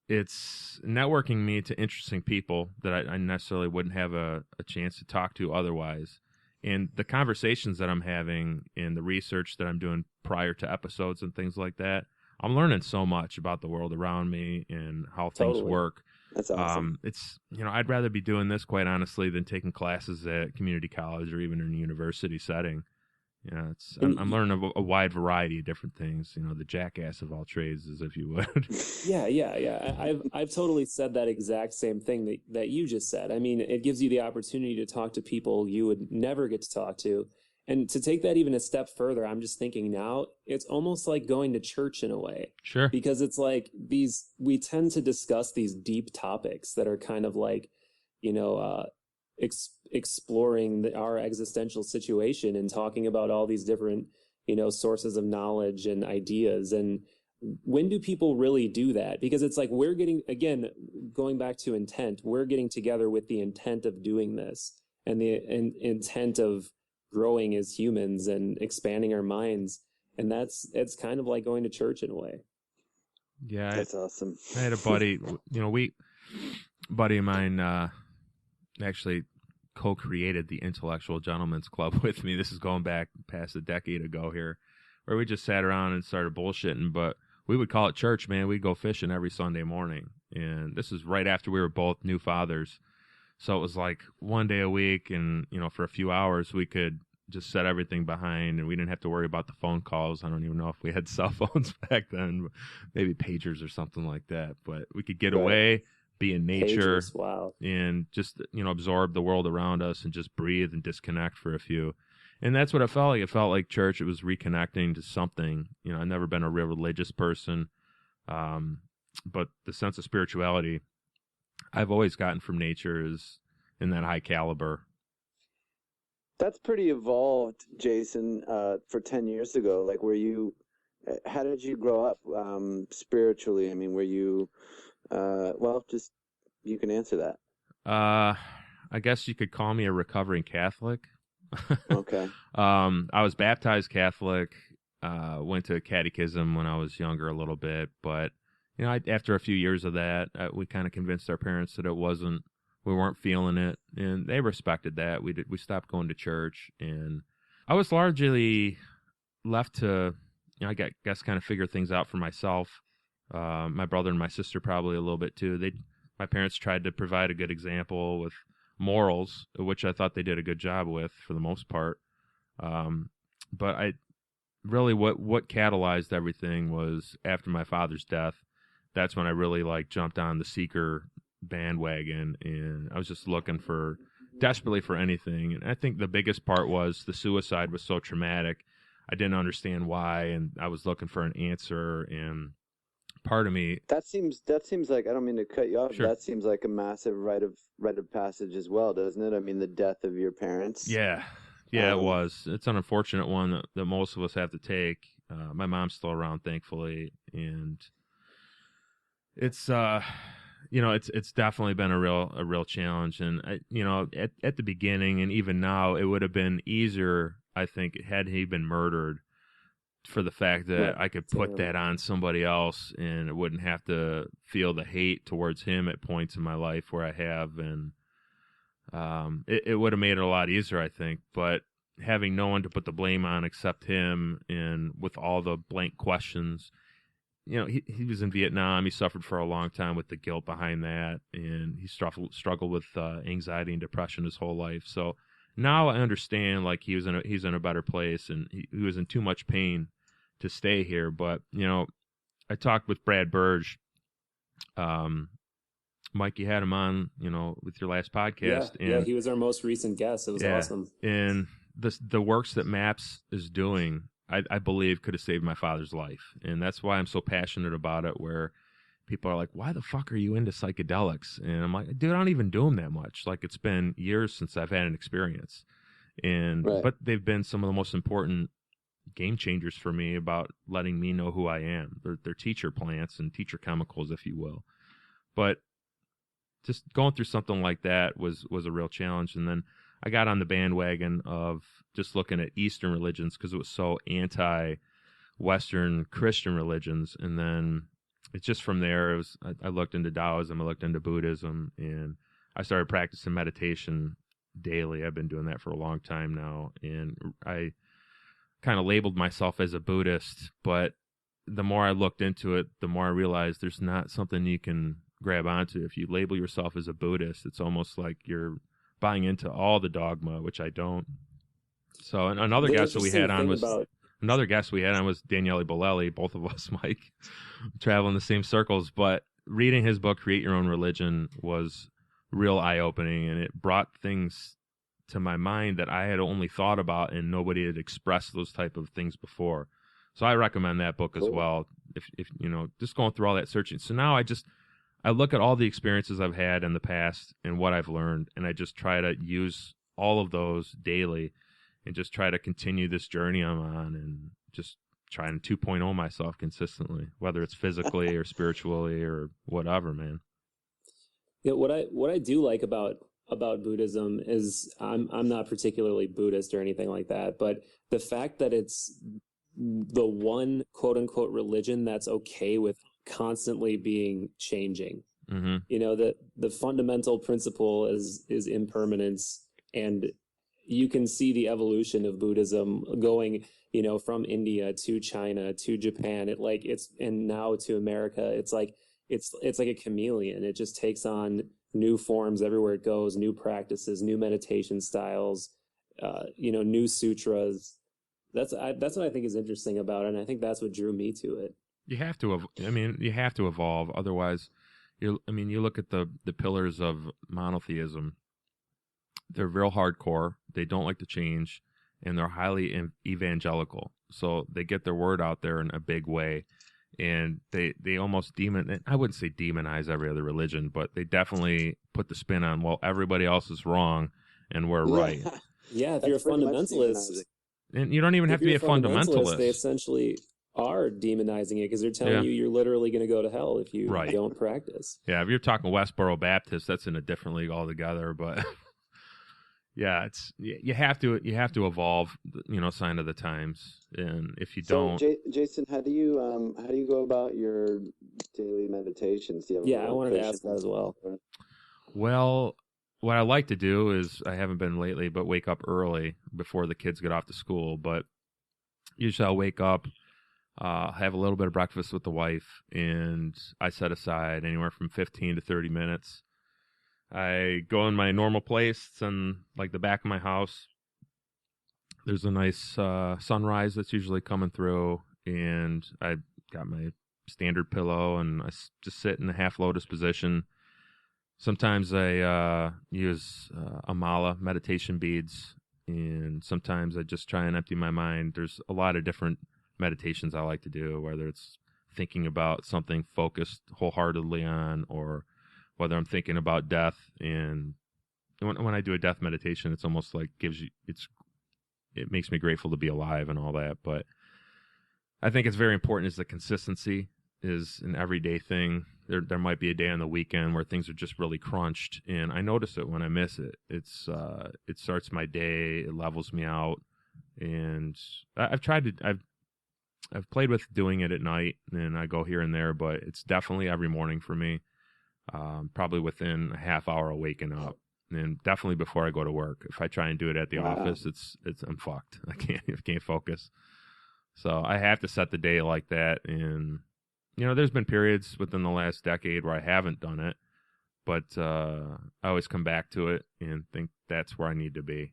Speaker 5: it's networking me to interesting people that I necessarily wouldn't have a chance to talk to otherwise. And the conversations that I'm having and the research that I'm doing prior to episodes and things like that, I'm learning so much about the world around me and how things work.
Speaker 4: That's awesome.
Speaker 5: It's, I'd rather be doing this, quite honestly, than taking classes at community college or even in a university setting. I'm learning a wide variety of different things, the jackass of all trades, as if you would.
Speaker 3: Yeah. I've totally said that exact same thing that you just said. I mean, it gives you the opportunity to talk to people you would never get to talk to. And to take that even a step further, I'm just thinking now, it's almost like going to church in a way.
Speaker 5: Sure.
Speaker 3: Because it's like we tend to discuss these deep topics that are kind of like, exploring our existential situation and talking about all these different, sources of knowledge and ideas. And when do people really do that? Because it's like, we're getting, again, going back to intent, we're getting together with the intent of doing this and the intent of growing as humans and expanding our minds. And it's kind of like going to church in a way.
Speaker 5: Yeah.
Speaker 4: That's awesome.
Speaker 5: I had a buddy, buddy of mine, actually co-created the Intellectual Gentlemen's Club with me. This is going back past a decade ago here, where we just sat around and started bullshitting, but we would call it church, man. We'd go fishing every Sunday morning. And this is right after we were both new fathers. So it was like one day a week, and, for a few hours we could just set everything behind, and we didn't have to worry about the phone calls. I don't even know if we had cell phones back then, maybe pagers or something like that. But we could get away, be in nature,
Speaker 3: wow,
Speaker 5: and just, absorb the world around us and just breathe and disconnect for a few. And that's what it felt like. It felt like church. It was reconnecting to something. I've never been a real religious person, but the sense of spirituality I've always gotten from nature is in that high caliber.
Speaker 4: That's pretty evolved, Jason, for 10 years ago. Like, how did you grow up spiritually? I mean, were you, just, you can answer that.
Speaker 5: I guess you could call me a recovering Catholic.
Speaker 4: Okay.
Speaker 5: I was baptized Catholic, went to catechism when I was younger a little bit, but, after a few years of that, we kind of convinced our parents that we weren't feeling it, and they respected that. We stopped going to church, and I was largely left to, I guess kind of figure things out for myself. My brother and my sister probably a little bit too. My parents tried to provide a good example with morals, which I thought they did a good job with for the most part. But I really, what catalyzed everything was after my father's death. That's when I really jumped on the seeker bandwagon, and I was just looking desperately for anything. And I think the biggest part was the suicide was so traumatic. I didn't understand why, and I was looking for an answer. And part of me,
Speaker 4: that seems like, I don't mean to cut you off.
Speaker 5: Sure.
Speaker 4: That seems like a massive rite of passage as well, doesn't it? I mean, the death of your parents.
Speaker 5: Yeah, Yeah, it was. It's an unfortunate one that most of us have to take. My mom's still around, thankfully, and it's it's definitely been a real challenge. And at the beginning and even now, it would have been easier, I think, had he been murdered, for the fact that I could put that on somebody else and it wouldn't have to feel the hate towards him at points in my life where I have. And it would have made it a lot easier, I think. But having no one to put the blame on except him, and with all the blank questions, he was in Vietnam. He suffered for a long time with the guilt behind that, and he struggled with anxiety and depression his whole life. So now I understand, like, he's in a better place, and he was in too much pain to stay here. But I talked with Brad Burge. Mike, you had him on, with your last podcast.
Speaker 3: Yeah, he was our most recent guest. It was awesome.
Speaker 5: And the works that MAPS is doing, I believe, could have saved my father's life. And that's why I'm so passionate about it, where people are like, why the fuck are you into psychedelics? And I'm like, dude, I don't even do them that much. Like, it's been years since I've had an experience. But they've been some of the most important game changers for me about letting me know who I am. They're teacher plants and teacher chemicals, if you will. But just going through something like that was a real challenge. And then I got on the bandwagon of just looking at Eastern religions because it was so anti-Western Christian religions. And then it's just from there, I looked into Taoism, I looked into Buddhism, and I started practicing meditation daily. I've been doing that for a long time now. And I kind of labeled myself as a Buddhist, but the more I looked into it, the more I realized there's not something you can grab onto. If you label yourself as a Buddhist, it's almost like you're buying into all the dogma, which I don't. So another guest we had on was Daniele Bolelli. Both of us, Mike, travel in the same circles. But reading his book, Create Your Own Religion, was real eye-opening, and it brought things to my mind that I had only thought about, and nobody had expressed those type of things before. So I recommend that book as well. If just going through all that searching. So now I look at all the experiences I've had in the past and what I've learned, and I just try to use all of those daily and just try to continue this journey I'm on, and just trying to 2.0 myself consistently, whether it's physically or spiritually or whatever, man.
Speaker 3: Yeah, what I do like about Buddhism is I'm not particularly Buddhist or anything like that, but the fact that it's the one quote unquote religion that's okay with constantly being changing.
Speaker 5: Mm-hmm.
Speaker 3: That the fundamental principle is impermanence, and you can see the evolution of Buddhism going, from India to China to Japan. And now to America. It's like a chameleon. It just takes on new forms everywhere it goes, new practices, new meditation styles, new sutras. That's what I think is interesting about it, and I think that's what drew me to it.
Speaker 5: You have to evolve. Otherwise, you look at the pillars of monotheism. They're real hardcore. They don't like to change, and they're highly evangelical. So they get their word out there in a big way, and they almost I wouldn't say demonize every other religion, but they definitely put the spin on, well, everybody else is wrong and we're right.
Speaker 3: Yeah, if you're a fundamentalist,
Speaker 5: and you don't even have to be a fundamentalist.
Speaker 3: They essentially are demonizing it because they're telling you you're literally going to go to hell if you don't practice.
Speaker 5: Yeah, if you're talking Westboro Baptist, that's in a different league altogether. But yeah, you have to evolve, sign of the times. And if you don't,
Speaker 4: Jason, how do you go about your daily meditations? Do you have
Speaker 3: I wanted to ask that as well.
Speaker 5: Well, what I like to do is, I haven't been lately, but wake up early before the kids get off to school. But usually I'll wake up, have a little bit of breakfast with the wife, and I set aside anywhere from 15 to 30 minutes. I go in my normal place, and like the back of my house, there's a nice sunrise that's usually coming through, and I got my standard pillow, and I just sit in a half lotus position. Sometimes I use Amala meditation beads, and sometimes I just try and empty my mind. There's a lot of different meditations I like to do, whether it's thinking about something focused wholeheartedly on, or whether I'm thinking about death. And when I do a death meditation, it's almost like it's it makes me grateful to be alive and all that. But I think it's very important is the consistency is an everyday thing. There might be a day on the weekend where things are just really crunched, and I notice it when I miss it. It starts my day, it levels me out, and I've played with doing it at night, and I go here and there, but it's definitely every morning for me. Probably within a half hour of waking up, and definitely before I go to work. If I try and do it at the office, it's I'm fucked. I can't focus. So I have to set the day like that. And there's been periods within the last decade where I haven't done it, but I always come back to it and think that's where I need to be.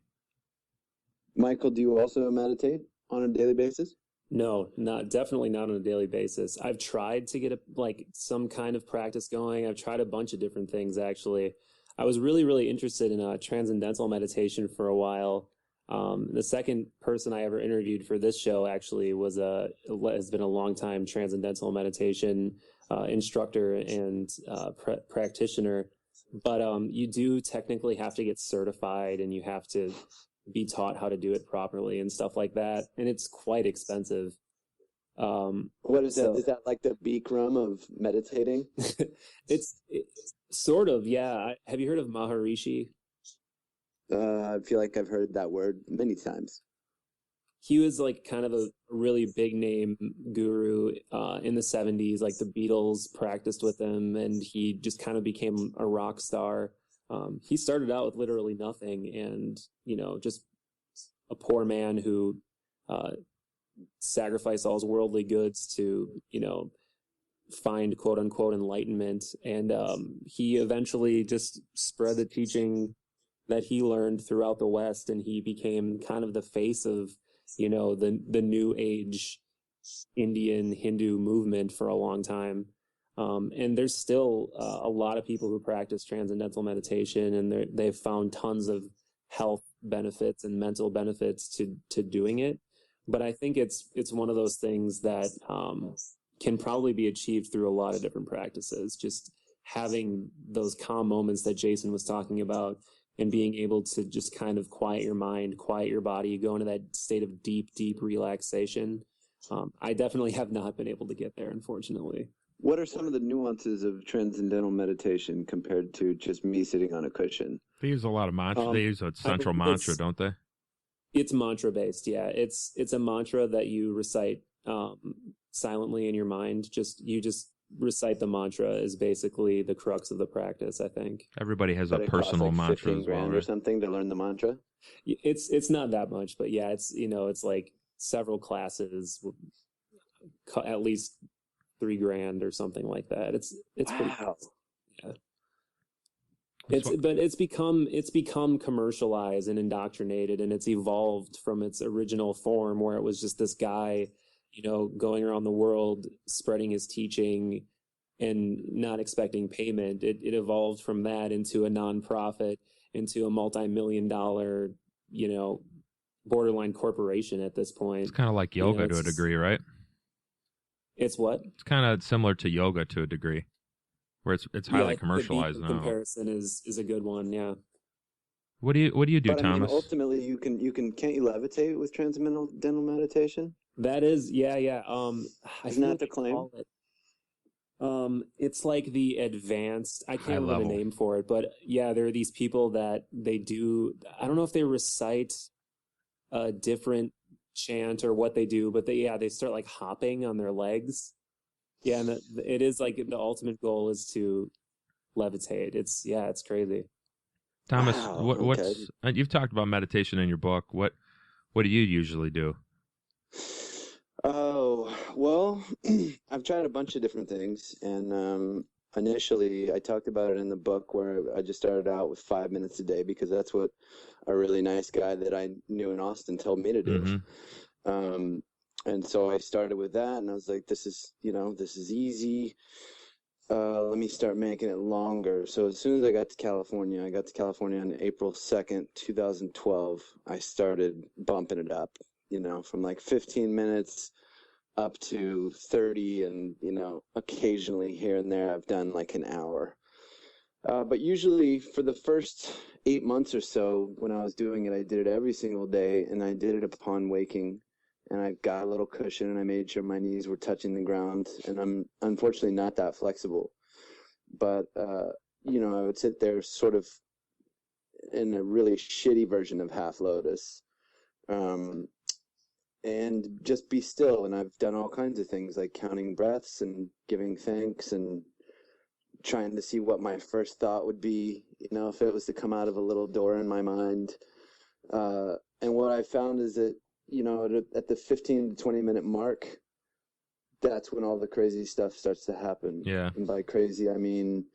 Speaker 4: Michael, do you also meditate on a daily basis?
Speaker 3: No, definitely not on a daily basis. I've tried to get some kind of practice going. I've tried a bunch of different things, actually. I was really, really interested in transcendental meditation for a while. The second person I ever interviewed for this show actually has been a longtime transcendental meditation instructor and practitioner. But you do technically have to get certified, and you have to be taught how to do it properly and stuff like that, and it's quite expensive.
Speaker 4: What is that? Is that like the Bikram of meditating?
Speaker 3: It's sort of, yeah. Have you heard of Maharishi?
Speaker 4: I feel like I've heard that word many times.
Speaker 3: He was like kind of a really big name guru in the 70s. Like the Beatles practiced with him, and he just kind of became a rock star. He started out with literally nothing, and just a poor man who sacrificed all his worldly goods to find quote unquote enlightenment, and he eventually just spread the teaching that he learned throughout the West, and he became kind of the face of the new age Indian Hindu movement for a long time. And there's still a lot of people who practice transcendental meditation, and they've found tons of health benefits and mental benefits to doing it. But I think it's one of those things that can probably be achieved through a lot of different practices. Just having those calm moments that Jason was talking about, and being able to just kind of quiet your mind, quiet your body, go into that state of deep, deep relaxation. I definitely have not been able to get there, unfortunately.
Speaker 4: What are some of the nuances of transcendental meditation compared to just me sitting on a cushion?
Speaker 5: They use a lot of mantra. They use a central mantra, don't they?
Speaker 3: It's mantra based, yeah. It's a mantra that you recite silently in your mind. You just recite the mantra is basically the crux of the practice, I think.
Speaker 5: Everybody has a personal mantra as well, right?
Speaker 4: Or something to learn the mantra.
Speaker 3: It's not that much, but yeah, it's it's like several classes, at least $3,000 or something like that. It's pretty cool. Yeah. But it's become commercialized and indoctrinated, and it's evolved from its original form where it was just this guy, going around the world spreading his teaching and not expecting payment. It evolved from that into a nonprofit, into a multi-million-dollar, borderline corporation at this point.
Speaker 5: It's kind of like yoga to a degree, right?
Speaker 3: It's what?
Speaker 5: It's kind of similar to yoga to a degree, where it's highly commercialized now.
Speaker 3: Comparison is a good one, yeah.
Speaker 5: What do you do,
Speaker 4: but,
Speaker 5: Thomas?
Speaker 4: I mean, ultimately, can't you levitate with transcendental meditation?
Speaker 3: That is, yeah.
Speaker 4: Isn't that the claim?
Speaker 3: It's like the advanced. I can't remember the name for it, but yeah, there are these people that they do. I don't know if they recite a different chant or what they do, but they start like hopping on their legs. Yeah, and it is like the ultimate goal is to levitate. It's crazy.
Speaker 5: Thomas,
Speaker 4: wow,
Speaker 5: what's you've talked about meditation in your book. What do you usually do?
Speaker 4: Oh, well, I've tried a bunch of different things, and initially I talked about it in the book where I just started out with 5 minutes a day because that's what a really nice guy that I knew in Austin told me to do. Mm-hmm. And so I started with that, and I was like, this is easy. Let me start making it longer. So as soon as I got to California on April 2nd, 2012, I started bumping it up, from like 15 minutes up to 30, and, occasionally here and there I've done like an hour. But usually for the first 8 months or so when I was doing it, I did it every single day, and I did it upon waking. And I got a little cushion, and I made sure my knees were touching the ground. And I'm unfortunately not that flexible. But, you know, I would sit there sort of in a really shitty version of half lotus, and just be still. And I've done all kinds of things like counting breaths and giving thanks and trying to see what my first thought would be, you know, if it was to come out of a little door in my mind. And what I found is that, you know, at the 15 to 20 minute mark, that's when all the crazy stuff starts to happen.
Speaker 5: Yeah.
Speaker 4: And by crazy, I mean,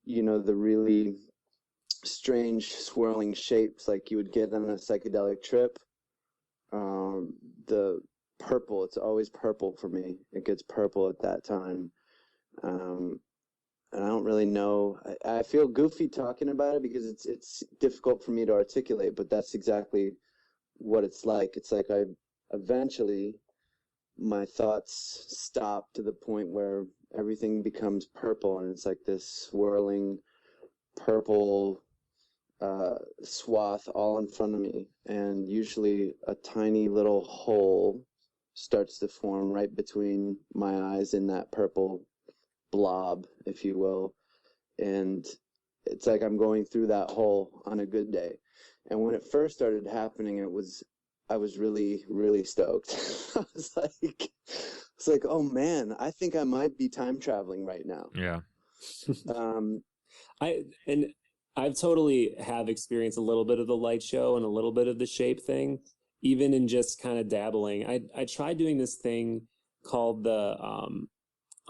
Speaker 4: you know, the really strange swirling shapes like you would get on a psychedelic trip. The purple, it's always purple for me. It gets purple at that time. And I don't really know. I feel goofy talking about it because it's difficult for me to articulate, but that's exactly what it's like. It's like eventually my thoughts stop to the point where everything becomes purple, and it's like this swirling purple swath all in front of me, and usually a tiny little hole starts to form right between my eyes in that purple blob, if you will, and it's like I'm going through that hole on a good day. And when it first started happening, I was really, really stoked. I was like, oh man, I think I might be time traveling right now.
Speaker 5: Yeah.
Speaker 3: I've totally have experienced a little bit of the light show and a little bit of the shape thing, even in just kind of dabbling. I tried doing this thing called the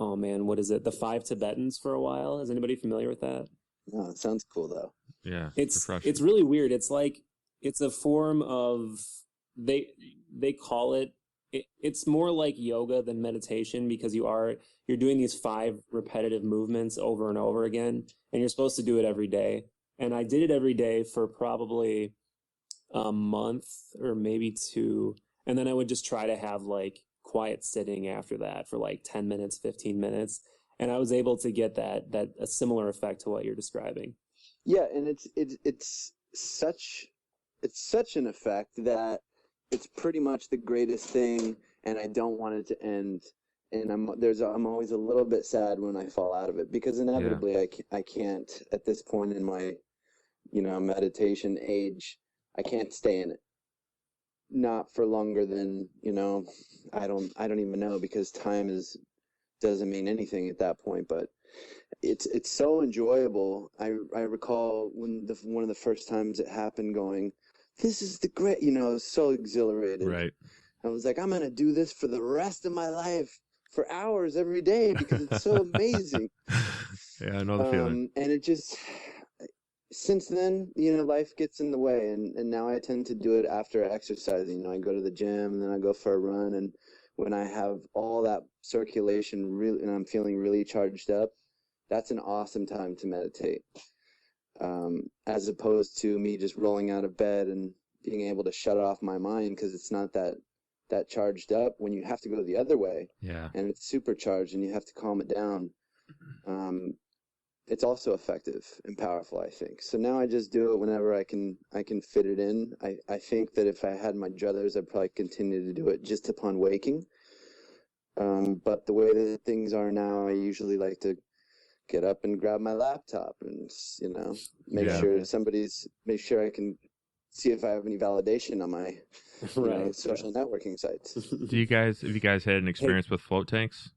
Speaker 3: oh man, what is it? The 5 Tibetans for a while. Is anybody familiar with that?
Speaker 4: No, it sounds cool though.
Speaker 5: Yeah.
Speaker 3: It's really weird. It's like it's a form of they call it's more like yoga than meditation, because you're doing these 5 repetitive movements over and over again, and you're supposed to do it every day. And I did it every day for probably a month or maybe 2, and then I would just try to have like quiet sitting after that for like 10 minutes, 15 minutes, and I was able to get that a similar effect to what you're describing.
Speaker 4: Yeah, and it's such an effect that it's pretty much the greatest thing, and I don't want it to end. And I'm always a little bit sad when I fall out of it, because inevitably I can't at this point in my, you know, meditation age, I can't stay in it. Not for longer than, you know, I don't even know, because time doesn't mean anything at that point. But it's so enjoyable. I recall when one of the first times it happened, going, this is the great, you know, so exhilarated.
Speaker 5: Right.
Speaker 4: I was like, I'm gonna do this for the rest of my life, for hours every day, because it's so amazing.
Speaker 5: Yeah, I know the feeling.
Speaker 4: And it just, since then, you know, life gets in the way, and now I tend to do it after exercising. You know, I go to the gym, and then I go for a run, and when I have all that circulation really, and I'm feeling really charged up, that's an awesome time to meditate. As opposed to me just rolling out of bed and being able to shut off my mind, because it's not that charged up. When you have to go the other way,
Speaker 5: yeah,
Speaker 4: and it's supercharged and you have to calm it down, it's also effective and powerful, I think. So now I just do it whenever I can fit it in. I think that if I had my druthers, I'd probably continue to do it just upon waking. But the way that things are now, I usually like to get up and grab my laptop and, you know, make sure I can see if I have any validation on my social networking sites.
Speaker 5: Have you guys had an experience with float tanks?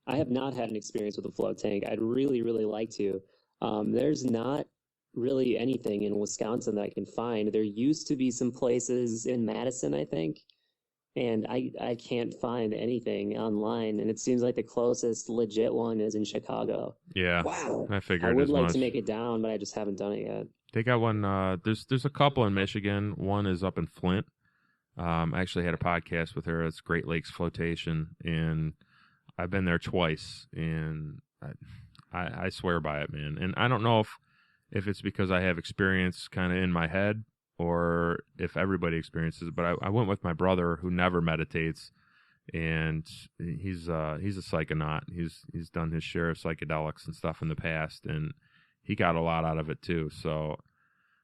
Speaker 3: I have not had an experience with a float tank. I'd really, really like to. There's not really anything in Wisconsin that I can find. There used to be some places in Madison, I think, and I can't find anything online. And it seems like the closest legit one is in Chicago.
Speaker 5: Yeah,
Speaker 3: wow.
Speaker 5: I figured
Speaker 3: I would
Speaker 5: as
Speaker 3: like
Speaker 5: much.
Speaker 3: to make it down, but I just haven't done it yet.
Speaker 5: They got one. There's a couple in Michigan. One is up in Flint. I actually had a podcast with her. It's Great Lakes Flotation, and I've been there twice, and I swear by it, man. And I don't know if it's because I have experience kind of in my head, or if everybody experiences it. But I went with my brother, who never meditates, and he's a psychonaut. He's done his share of psychedelics and stuff in the past, and he got a lot out of it too. So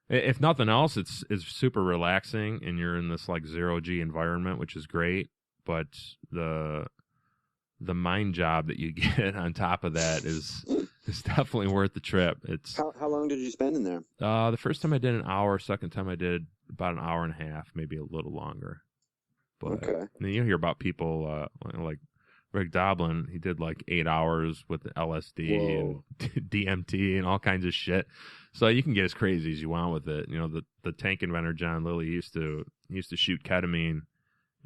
Speaker 5: if nothing else, it's super relaxing, and you're in this like 0G environment, which is great. But the mind job that you get on top of that is definitely worth the trip. It's
Speaker 4: how long did you spend in there?
Speaker 5: The first time I did an hour, second time I did about an hour and a half, maybe a little longer. But
Speaker 4: Okay.
Speaker 5: and then you hear about people like Rick Doblin. He did like 8 hours with LSD
Speaker 3: Whoa.
Speaker 5: and DMT and all kinds of shit. So you can get as crazy as you want with it. You know, the tank inventor John Lilly used to shoot ketamine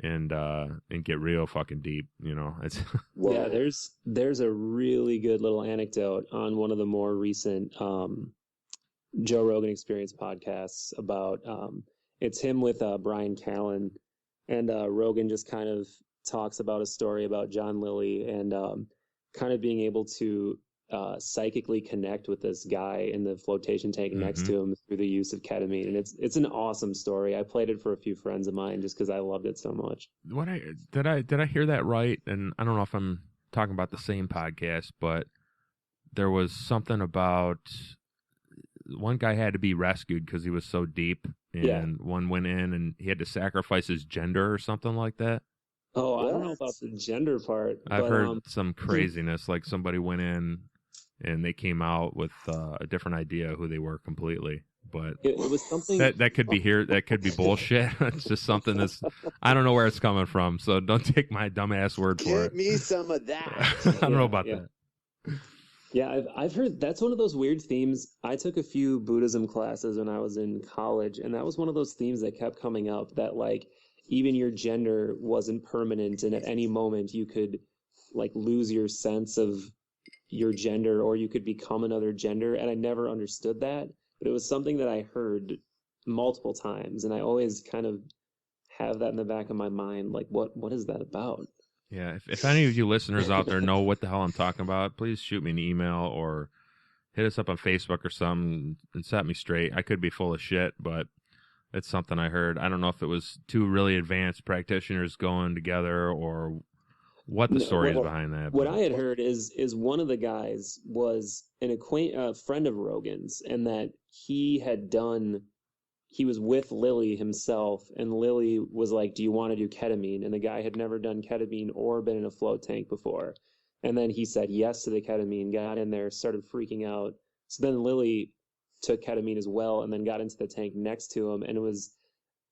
Speaker 5: and get real fucking deep. You know, it's
Speaker 3: Yeah, there's a really good little anecdote on one of the more recent Joe Rogan Experience podcasts about it's him with Brian Callen, and Rogan just kind of talks about a story about John Lilly and kind of being able to psychically connect with this guy in the flotation tank next to him through the use of ketamine, and it's an awesome story. I played it for a few friends of mine just because I loved it so much.
Speaker 5: Did I hear that right? And I don't know if I'm talking about the same podcast, but there was something about one guy had to be rescued because he was so deep, and one went in and he had to sacrifice his gender or something like that.
Speaker 3: Oh, I don't know about the gender part.
Speaker 5: I've heard some craziness, like somebody went in and they came out with a different idea of who they were completely. But
Speaker 3: it was something
Speaker 5: that could be that could be bullshit. It's just something that's I don't know where it's coming from, so don't take my dumbass word for it.
Speaker 4: Give me some of that.
Speaker 5: I don't know about that.
Speaker 3: Yeah, I've heard that's one of those weird themes. I took a few Buddhism classes when I was in college, and that was one of those themes that kept coming up, that like even your gender wasn't permanent, and at any moment you could like lose your sense of your gender, or you could become another gender. And I never understood that, but it was something that I heard multiple times, and I always kind of have that in the back of my mind, like what is that about?
Speaker 5: Yeah, if any of you listeners out there know what the hell I'm talking about, please shoot me an email or hit us up on Facebook or something and set me straight. I could be full of shit, but it's something I heard. I don't know if it was two really advanced practitioners going together or what the story is behind that.
Speaker 3: What I had heard is one of the guys was a friend of Rogan's, and that he was with Lilly himself, and Lilly was like, do you want to do ketamine? And the guy had never done ketamine or been in a float tank before. And then he said yes to the ketamine, got in there, started freaking out. So then Lilly took ketamine as well, and then got into the tank next to him, and it was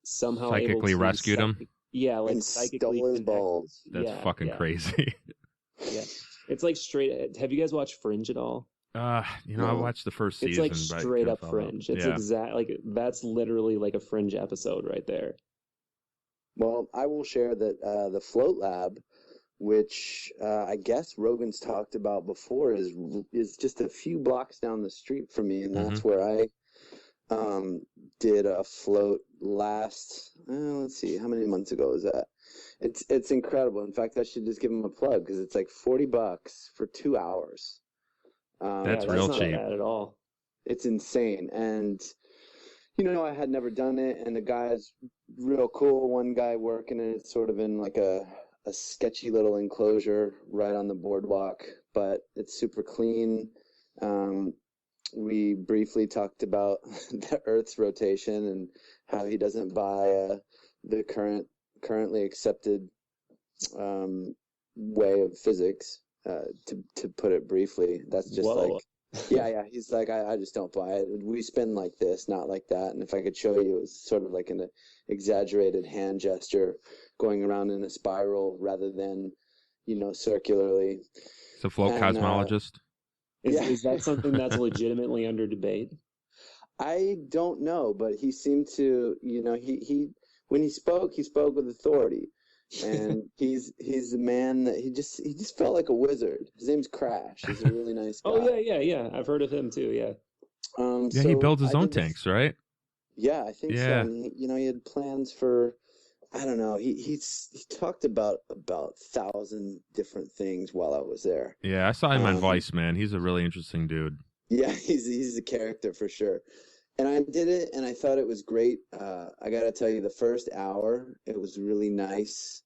Speaker 3: somehow
Speaker 5: psychically rescued him.
Speaker 3: Yeah, like
Speaker 4: and
Speaker 3: psychically
Speaker 4: stole his balls.
Speaker 5: That's fucking crazy.
Speaker 3: Yeah, it's like straight. Have you guys watched Fringe at all?
Speaker 5: I watched the first season.
Speaker 3: It's like straight up Fringe. It's that's literally like a Fringe episode right there.
Speaker 4: Well, I will share that the Float Lab, which I guess Rogan's talked about before, is just a few blocks down the street from me, and that's where I did a float last. Let's see, how many months ago was that? It's incredible. In fact, I should just give him a plug because it's like $40 for 2 hours.
Speaker 5: That's real
Speaker 3: not
Speaker 5: cheap.
Speaker 3: bad at all.
Speaker 4: It's insane. And, I had never done it, and the guy's real cool. One guy working it sort of in like a sketchy little enclosure right on the boardwalk, but it's super clean. We briefly talked about the Earth's rotation and how he doesn't buy the currently accepted way of physics. To put it briefly, that's just yeah. He's like, I just don't buy it. We spin like this, not like that. And if I could show you, it's sort of like an exaggerated hand gesture going around in a spiral rather than, circularly.
Speaker 5: It's a float cosmologist.
Speaker 3: Is that something that's legitimately under debate?
Speaker 4: I don't know, but he seemed to, he when he spoke with authority. And he's a man that he just felt like a wizard. His name's Crash. He's a really nice guy.
Speaker 3: Oh yeah. I've heard of him too. Yeah.
Speaker 5: So he builds his own tanks, right?
Speaker 4: Yeah, I think so. And he had plans for, I don't know. He talked about 1,000 different things while I was there.
Speaker 5: Yeah, I saw him on Vice, man. He's a really interesting dude.
Speaker 4: Yeah, he's a character for sure. And I did it, and I thought it was great. I got to tell you, the first hour, it was really nice.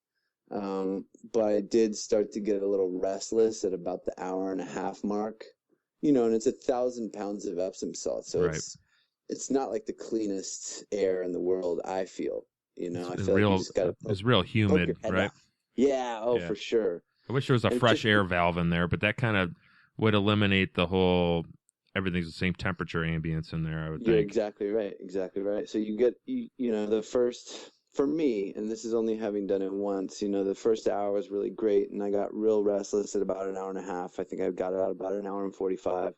Speaker 4: But I did start to get a little restless at about the hour and a half mark. and it's 1,000 pounds of Epsom salt. So
Speaker 5: Right.
Speaker 4: it's not like the cleanest air in the world, I feel. I feel like you just got to
Speaker 5: it's real humid, right?
Speaker 4: Yeah. Oh,
Speaker 5: Yeah.
Speaker 4: for sure.
Speaker 5: I wish there was a fresh air valve in there, but that kind of would eliminate the whole everything's the same temperature ambience in there, I would think.
Speaker 4: You're exactly right. Exactly right. So you get, the first, for me, and this is only having done it once, the first hour was really great, and I got real restless at about an hour and a half. I think I got out about an hour and 45.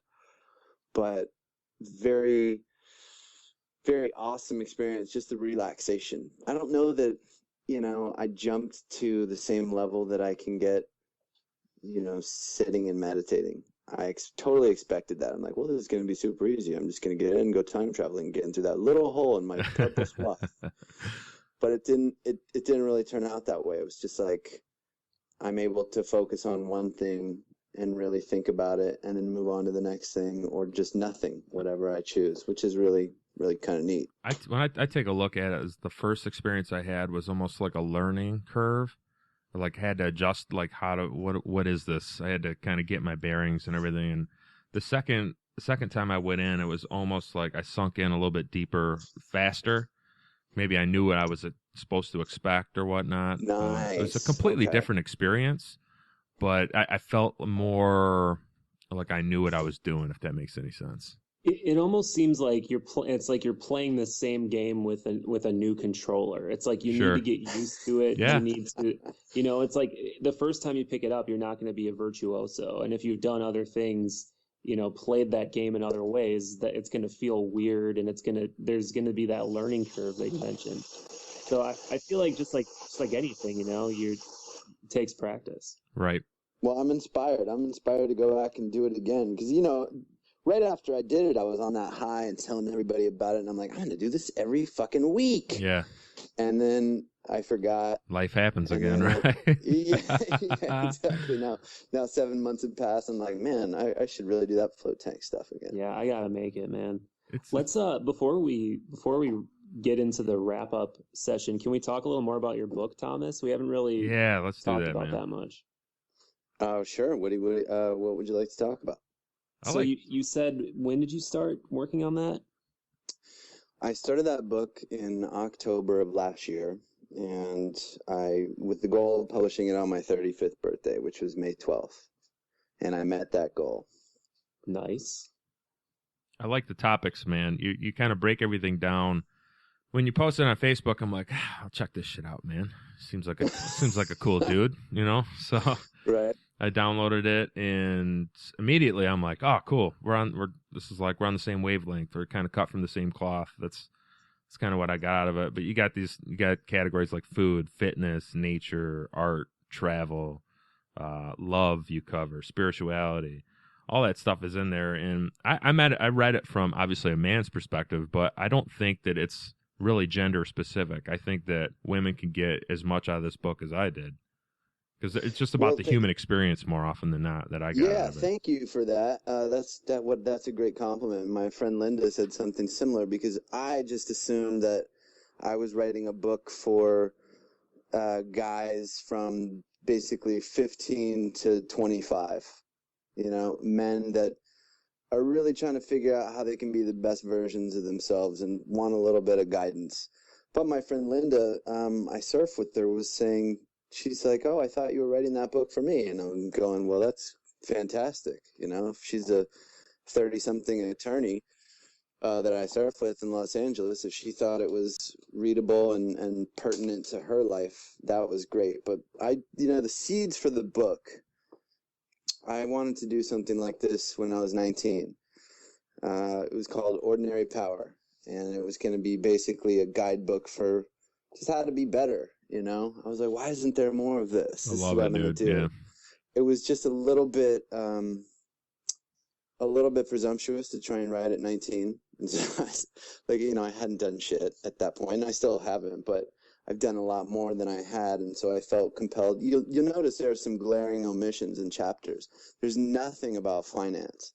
Speaker 4: But very, very awesome experience, just the relaxation. I don't know that, I jumped to the same level that I can get, sitting and meditating. I totally expected that. I'm like, well, this is going to be super easy. I'm just going to get in and go time traveling, get into that little hole in my purple swath. But it didn't really turn out that way. It was just like, I'm able to focus on one thing and really think about it and then move on to the next thing, or just nothing, whatever I choose, which is really, really kind of neat.
Speaker 5: When I take a look at it, the first experience I had was almost like a learning curve. I had to adjust, what is this? I had to kind of get my bearings and everything. And the second time I went in, it was almost like I sunk in a little bit deeper, faster. Maybe I knew what I was supposed to expect or whatnot.
Speaker 4: Nice.
Speaker 5: It was a completely different experience, but I felt more like I knew what I was doing, if that makes any sense.
Speaker 3: It almost seems like it's like you're playing the same game with a new controller. It's like you need to get used to it.
Speaker 5: Yeah.
Speaker 3: You need to, it's like the first time you pick it up, you're not going to be a virtuoso. And if you've done other things, played that game in other ways, that it's going to feel weird, and there's going to be that learning curve that you mentioned. So I feel like just like anything, it takes practice.
Speaker 5: Right.
Speaker 4: Well, I'm inspired. I'm inspired to go back and do it again because, right after I did it, I was on that high and telling everybody about it. And I'm like, I'm going to do this every fucking week.
Speaker 5: Yeah.
Speaker 4: And then I forgot.
Speaker 5: Life happens again, right?
Speaker 4: Yeah, exactly. Now 7 months have passed. I'm like, man, I should really do that float tank stuff again.
Speaker 3: Yeah, I got to make it, man. Let's, before we get into the wrap up session, can we talk a little more about your book, Thomas? We haven't really
Speaker 5: let's
Speaker 3: talked
Speaker 5: do that,
Speaker 3: about
Speaker 5: man.
Speaker 3: that much.
Speaker 4: Oh, sure. What would you like to talk about?
Speaker 3: So you said, when did you start working on that?
Speaker 4: I started that book in October of last year, and with the goal of publishing it on my 35th birthday, which was May 12th, and I met that goal.
Speaker 3: Nice.
Speaker 5: I like the topics, man. You kind of break everything down. When you post it on Facebook, I'm like, I'll check this shit out, man. Seems like a cool dude, So
Speaker 4: right.
Speaker 5: I downloaded it, and immediately I'm like, oh, cool. We're on the same wavelength. We're kind of cut from the same cloth. That's kind of what I got out of it. But you got categories like food, fitness, nature, art, travel, love. You cover spirituality. All that stuff is in there, and I read it from obviously a man's perspective, but I don't think that it's really gender specific. I think that women can get as much out of this book as I did. Because it's just about the human experience more often than not that I got out of it.
Speaker 4: Thank you for that. That's a great compliment. My friend Linda said something similar because I just assumed that I was writing a book for guys from basically 15 to 25. Men that are really trying to figure out how they can be the best versions of themselves and want a little bit of guidance. But my friend Linda, I surf with her, was saying, she's like, oh, I thought you were writing that book for me. And I'm going, well, that's fantastic. If she's a 30-something attorney that I surf with in Los Angeles, if she thought it was readable and pertinent to her life, that was great. But the seeds for the book, I wanted to do something like this when I was 19. It was called Ordinary Power, and it was going to be basically a guidebook for just how to be better. I was like, why isn't there more of this?
Speaker 5: I love it, dude. Yeah.
Speaker 4: It was just a little bit presumptuous to try and write at 19. And so I hadn't done shit at that point. I still haven't, but I've done a lot more than I had, and so I felt compelled. You'll notice there are some glaring omissions in chapters. There's nothing about finance,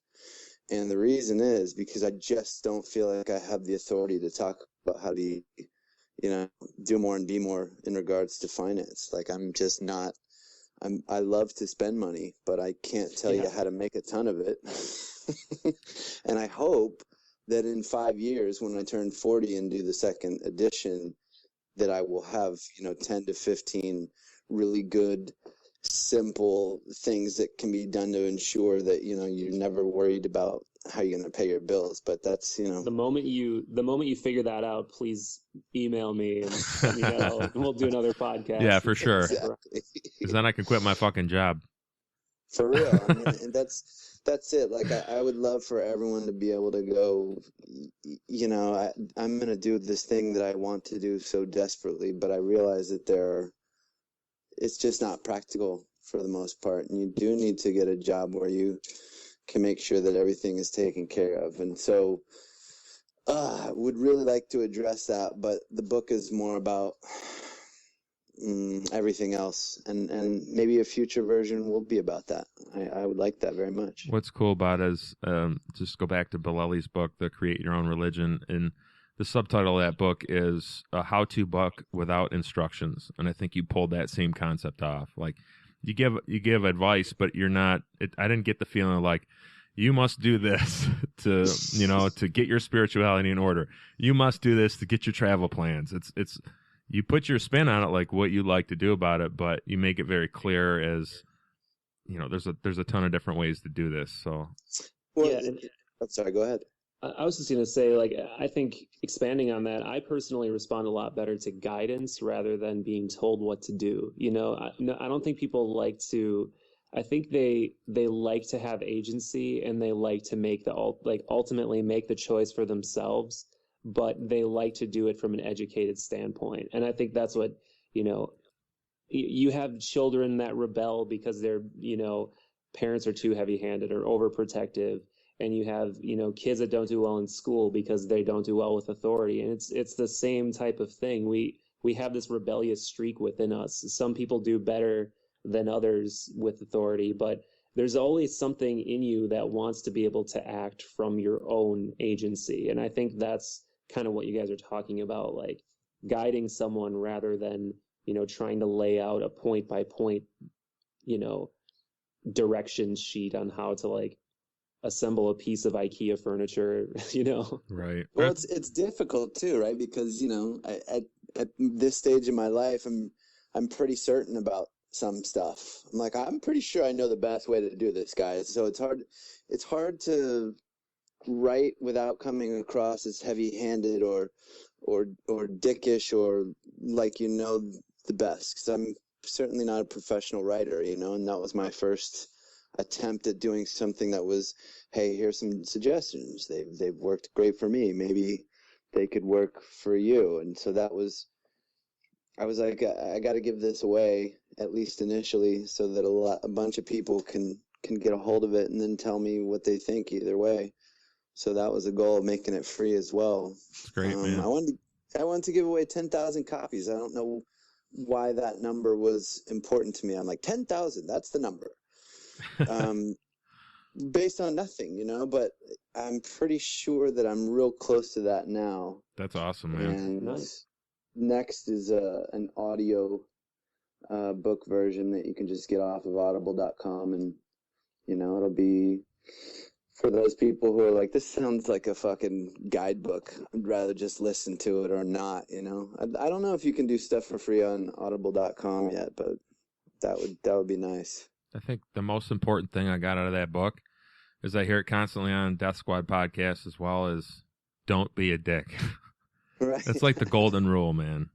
Speaker 4: and the reason is because I just don't feel like I have the authority to talk about how to do more and be more in regards to finance. Like I'm I love to spend money, but I can't tell you how to make a ton of it. And I hope that in 5 years, when I turn 40 and do the second edition, that I will have, 10 to 15 really good, simple things that can be done to ensure that, you're never worried about how you're going to pay your bills. But that's,
Speaker 3: the moment you figure that out, please email me and let me know, and we'll do another podcast.
Speaker 5: Yeah, for sure.
Speaker 4: Exactly.
Speaker 5: Because then I can quit my fucking job.
Speaker 4: For real. I mean, and that's it. Like, I would love for everyone to be able to go, I'm going to do this thing that I want to do so desperately, but I realize that it's just not practical for the most part. And you do need to get a job where you can make sure that everything is taken care of. And so I would really like to address that, but the book is more about everything else, and maybe a future version will be about that. I would like that very much.
Speaker 5: What's cool about it is, just go back to Bilali's book, The Create Your Own Religion, and the subtitle of that book is a how-to book without instructions. And I think you pulled that same concept off. Like, you give advice, but you're not. I didn't get the feeling of like, you must do this to get your spirituality in order. You must do this to get your travel plans. It's you put your spin on it, like what you like to do about it, but you make it very clear as, there's a ton of different ways to do this. So,
Speaker 4: well, I'm sorry, go ahead.
Speaker 3: I was just going to say, like, I think expanding on that, I personally respond a lot better to guidance rather than being told what to do. I don't think people like to. I think they like to have agency, and they like to ultimately make the choice for themselves, but they like to do it from an educated standpoint. And I think that's what, you have children that rebel because their, parents are too heavy-handed or overprotective. And you have, kids that don't do well in school because they don't do well with authority. And it's the same type of thing. We have this rebellious streak within us. Some people do better than others with authority, but there's always something in you that wants to be able to act from your own agency. And I think that's kind of what you guys are talking about, like guiding someone rather than, trying to lay out a point by point, direction sheet on how to like assemble a piece of IKEA furniture,
Speaker 5: Right.
Speaker 4: Well, it's difficult too, right? Because, at this stage in my life, I'm pretty certain about some stuff. I'm like, I'm pretty sure I know the best way to do this, guys. So it's hard to write without coming across as heavy-handed or dickish or like the best, because I'm certainly not a professional writer, and that was my first attempt at doing something that was, hey, here's some suggestions. They've worked great for me. Maybe they could work for you. And so I was like, I got to give this away, at least initially, so that a bunch of people can get a hold of it and then tell me what they think either way. So that was the goal of making it free as well.
Speaker 5: It's great, man.
Speaker 4: I wanted to give away 10,000 copies. I don't know why that number was important to me. I'm like, 10,000, that's the number. Based on nothing, but I'm pretty sure that I'm real close to that now.
Speaker 5: That's awesome, man.
Speaker 4: And
Speaker 3: Nice.
Speaker 4: Next is an audio book version that you can just get off of audible.com, and it'll be for those people who are like, this sounds like a fucking guidebook. I'd rather just listen to it or not. I don't know if you can do stuff for free on audible.com yet, but that would be nice.
Speaker 5: I think the most important thing I got out of that book is I hear it constantly on Death Squad podcasts, as well as don't be a dick.
Speaker 4: Right.
Speaker 5: That's like the golden rule, man.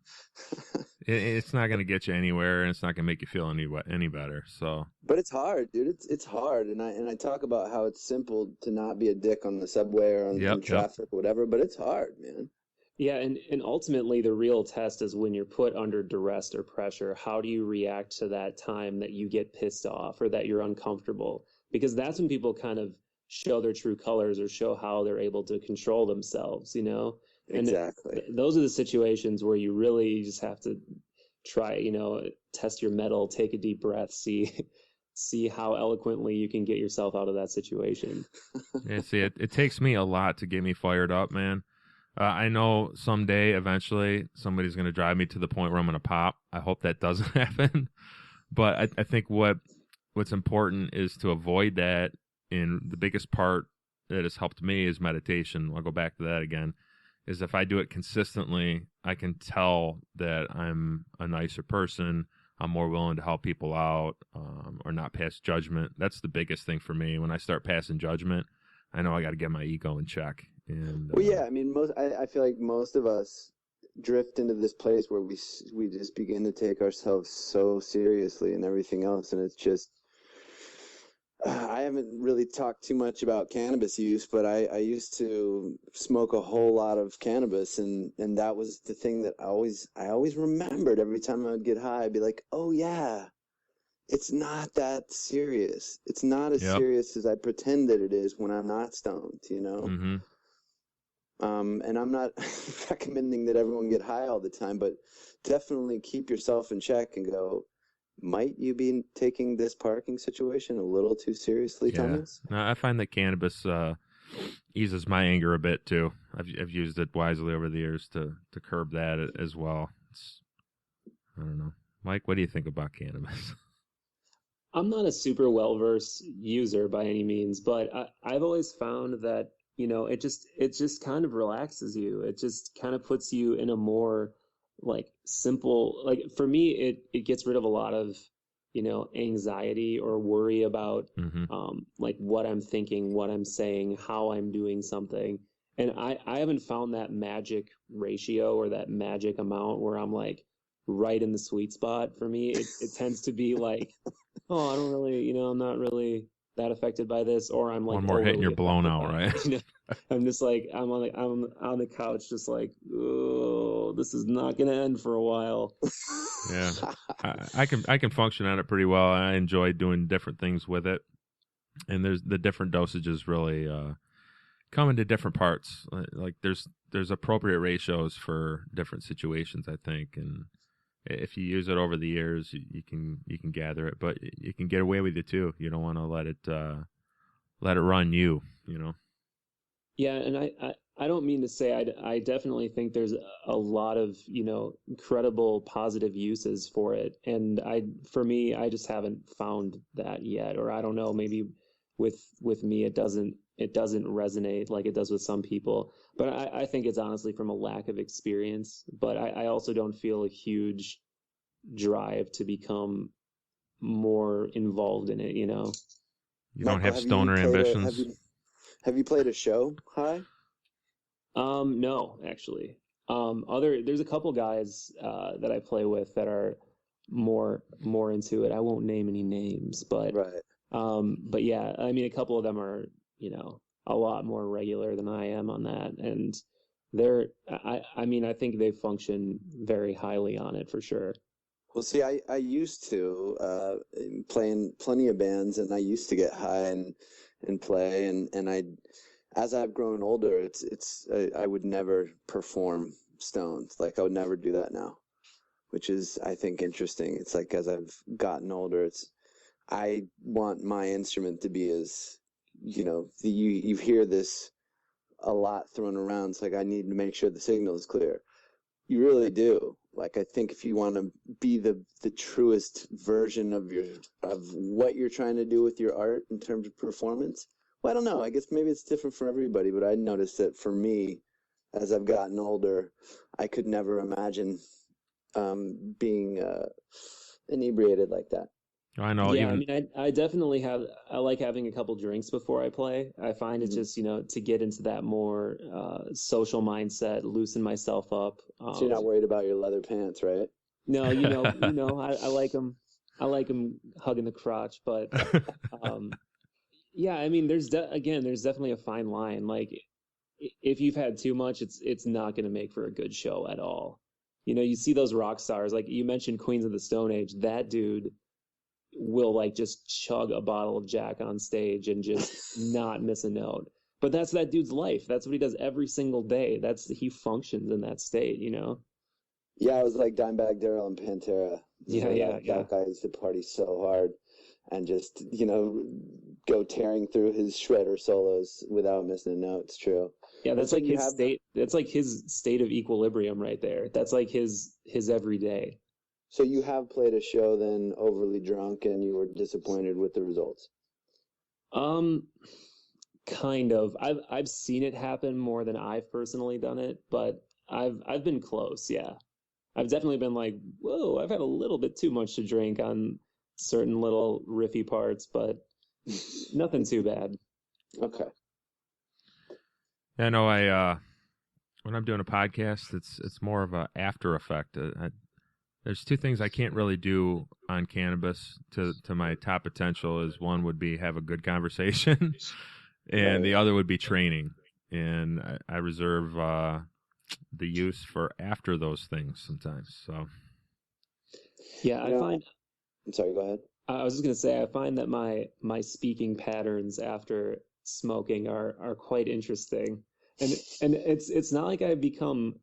Speaker 5: It's not going to get you anywhere, and it's not going to make you feel any better. So,
Speaker 4: but it's hard, dude. It's hard, and I talk about how it's simple to not be a dick on the subway or on traffic or whatever, but it's hard, man.
Speaker 3: Yeah, and ultimately the real test is when you're put under duress or pressure. How do you react to that time that you get pissed off or that you're uncomfortable? Because that's when people kind of show their true colors or show how they're able to control themselves, And
Speaker 4: exactly.
Speaker 3: Those are the situations where you really just have to try, test your mettle, take a deep breath, see how eloquently you can get yourself out of that situation.
Speaker 5: Yeah, see, it takes me a lot to get me fired up, man. I know someday, eventually, somebody's going to drive me to the point where I'm going to pop. I hope that doesn't happen. But I think what's important is to avoid that. And the biggest part that has helped me is meditation. I'll go back to that again. Is if I do it consistently, I can tell that I'm a nicer person. I'm more willing to help people out, or not pass judgment. That's the biggest thing for me. When I start passing judgment, I know I got to get my ego in check. And
Speaker 4: well, yeah, I mean, I feel like most of us drift into this place where we just begin to take ourselves so seriously and everything else, and it's just. I haven't really talked too much about cannabis use, but I used to smoke a whole lot of cannabis, and that was the thing that I always remembered. Every time I would get high, I'd be like, oh yeah, it's not that serious. It's not as serious as I pretend that it is when I'm not stoned, you know?
Speaker 5: Mm-hmm.
Speaker 4: And I'm not recommending that everyone get high all the time, but definitely keep yourself in check and go, might you be taking this parking situation a little too seriously, Thomas?
Speaker 5: No, I find that cannabis eases my anger a bit too. I've used it wisely over the years to curb that as well. I don't know, Mike. What do you think about cannabis?
Speaker 3: I'm not a super well-versed user by any means, but I've always found that, you know, it just kind of relaxes you. It just kind of puts you in a more like simple, like for me, it gets rid of a lot of, you know, anxiety or worry about like what I'm thinking, what I'm saying, how I'm doing something. And I haven't found that magic ratio or that magic amount where I'm like right in the sweet spot. For me, it tends to be like, oh, I don't really, you know, I'm not really that affected by this, or I'm like
Speaker 5: one more hit and you're blown out, right?
Speaker 3: You know, I'm just like I'm on the couch, just like, oh, this is not gonna end for a while.
Speaker 5: Yeah, I can function on it pretty well. I enjoy doing different things with it, and there's the different dosages really come into different parts. Like there's appropriate ratios for different situations, I think, and if you use it over the years, you can gather it, but you can get away with it too. You don't want to let it run you, you know?
Speaker 3: Yeah. And I don't mean to say, I definitely think there's a lot of, you know, incredible positive uses for it. And for me, I just haven't found that yet, or I don't know, maybe with me, it doesn't resonate like it does with some people, but I think it's honestly from a lack of experience, but I also don't feel a huge drive to become more involved in it, you know?
Speaker 5: You don't have stoner ambitions?
Speaker 4: Have you played a show high?
Speaker 3: No, actually. There's a couple guys that I play with that are more into it. I won't name any names, but
Speaker 4: right.
Speaker 3: But yeah, I mean, a couple of them are, you know, a lot more regular than I am on that, and I mean, I think they function very highly on it for sure.
Speaker 4: Well, see, I used to play in plenty of bands, and I used to get high and play, and as I've grown older, I would never perform stoned. Like I would never do that now, which is, I think, interesting. It's like as I've gotten older, I want my instrument to be as, you know, you hear this a lot thrown around. It's like, I need to make sure the signal is clear. You really do. Like, I think if you want to be the truest version of what you're trying to do with your art in terms of performance, well, I don't know. I guess maybe it's different for everybody, but I noticed that for me, as I've gotten older, I could never imagine being inebriated like that.
Speaker 5: I know.
Speaker 3: Yeah, I mean, I definitely I like having a couple drinks before I play. I find it's just, you know, to get into that more social mindset, loosen myself up.
Speaker 4: So you're not worried about your leather pants, right?
Speaker 3: No, you know, I like them. I like them hugging the crotch, but yeah, I mean, there's definitely a fine line. Like, if you've had too much, it's not going to make for a good show at all. You know, you see those rock stars, like you mentioned Queens of the Stone Age. That dude will like just chug a bottle of Jack on stage and just not miss a note. But that's that dude's life. That's what he does every single day. He functions in that state, you know?
Speaker 4: Yeah, I was like Dimebag Darrell and Pantera.
Speaker 3: Yeah.
Speaker 4: That guy used to party so hard and just, you know, go tearing through his shredder solos without missing a note. It's true.
Speaker 3: Yeah, that's like his state. That's like his state of equilibrium right there. That's like his everyday.
Speaker 4: So you have played a show then overly drunk and you were disappointed with the results?
Speaker 3: Kind of. I've seen it happen more than I've personally done it, but I've been close, yeah. I've definitely been like, whoa, I've had a little bit too much to drink on certain little riffy parts, but nothing too bad.
Speaker 4: Okay.
Speaker 5: Yeah, no, I when I'm doing a podcast, it's more of a after effect. There's two things I can't really do on cannabis to my top potential. Is one would be have a good conversation, and the other would be training. And I reserve the use for after those things sometimes. So
Speaker 3: yeah, I find.
Speaker 4: I'm sorry. Go ahead.
Speaker 3: I was just gonna say I find that my speaking patterns after smoking are quite interesting, and it's not like I've become.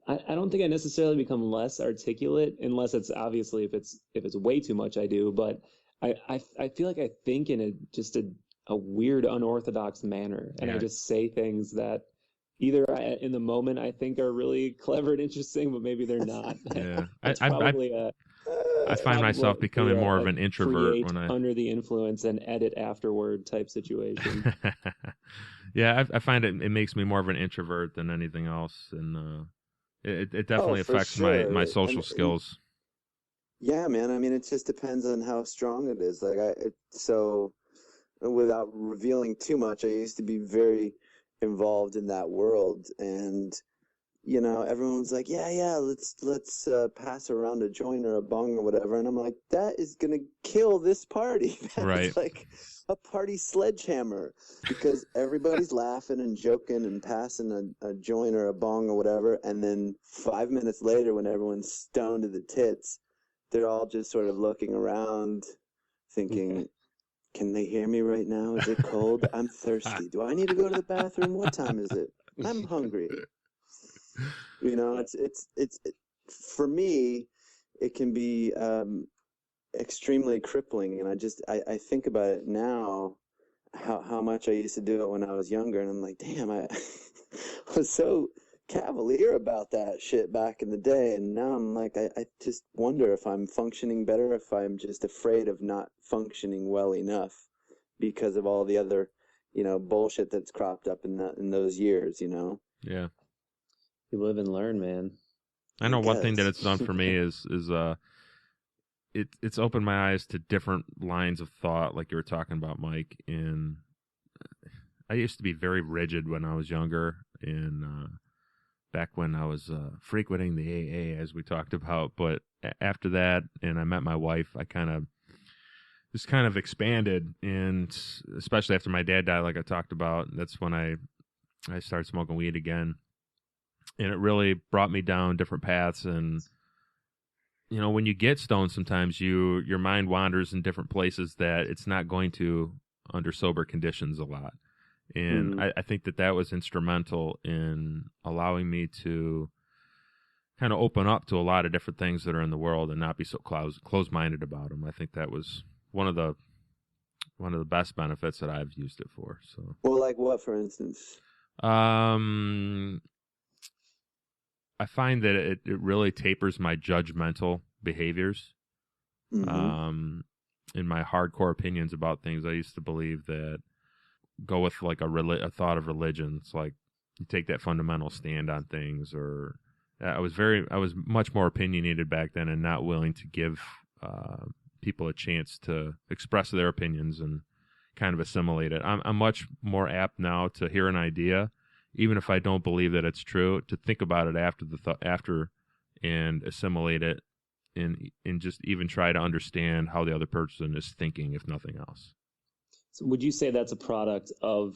Speaker 3: I don't think I necessarily become less articulate unless it's obviously if it's way too much I do, but I feel like I think in a weird unorthodox manner, and I just say things that either in the moment I think are really clever and interesting, but maybe they're not.
Speaker 5: Yeah,
Speaker 3: I
Speaker 5: find myself becoming more of an introvert when I
Speaker 3: under the influence and edit afterward type situation.
Speaker 5: Yeah, I find it makes me more of an introvert than anything else, and it definitely affects my social skills.
Speaker 4: Yeah, man. I mean, it just depends on how strong it is. So without revealing too much, I used to be very involved in that world, and everyone's like, yeah, let's pass around a joint or a bong or whatever, and I'm like, that is gonna kill this party. That's like a party sledgehammer, because everybody's laughing and joking and passing a joint or a bong or whatever, and then 5 minutes later, when everyone's stoned to the tits, they're all just sort of looking around, thinking, can they hear me right now? Is it cold? I'm thirsty. Do I need to go to the bathroom? What time is it? I'm hungry. It's for me, it can be extremly crippling, and I think about it now, how much I used to do it when I was younger, and I'm like, damn, I was so cavalier about that shit back in the day, and now I'm like, I just wonder if I'm functioning better, if I'm just afraid of not functioning well enough because of all the other bullshit that's cropped up in those years.
Speaker 5: Yeah.
Speaker 3: You live and learn, man.
Speaker 5: I know one thing that it's done for me is it's opened my eyes to different lines of thought, like you were talking about, Mike. And I used to be very rigid when I was younger, and back when I was frequenting the AA, as we talked about. But after that, and I met my wife, I kind of expanded, and especially after my dad died, like I talked about, that's when I started smoking weed again. And it really brought me down different paths. And, when you get stoned, sometimes your mind wanders in different places that it's not going to under sober conditions a lot. And I think that was instrumental in allowing me to kind of open up to a lot of different things that are in the world and not be so close-minded about them. I think that was one of the best benefits that I've used it for. So,
Speaker 4: well, like what, for instance?
Speaker 5: I find that it really tapers my judgmental behaviors. In my hardcore opinions about things, I used to believe that go with like a thought of religion. It's like you take that fundamental stand on things, or I was much more opinionated back then and not willing to give people a chance to express their opinions and kind of assimilate it. I'm much more apt now to hear an idea, even if I don't believe that it's true, to think about it after and assimilate it, and just even try to understand how the other person is thinking, if nothing else.
Speaker 3: So would you say that's a product of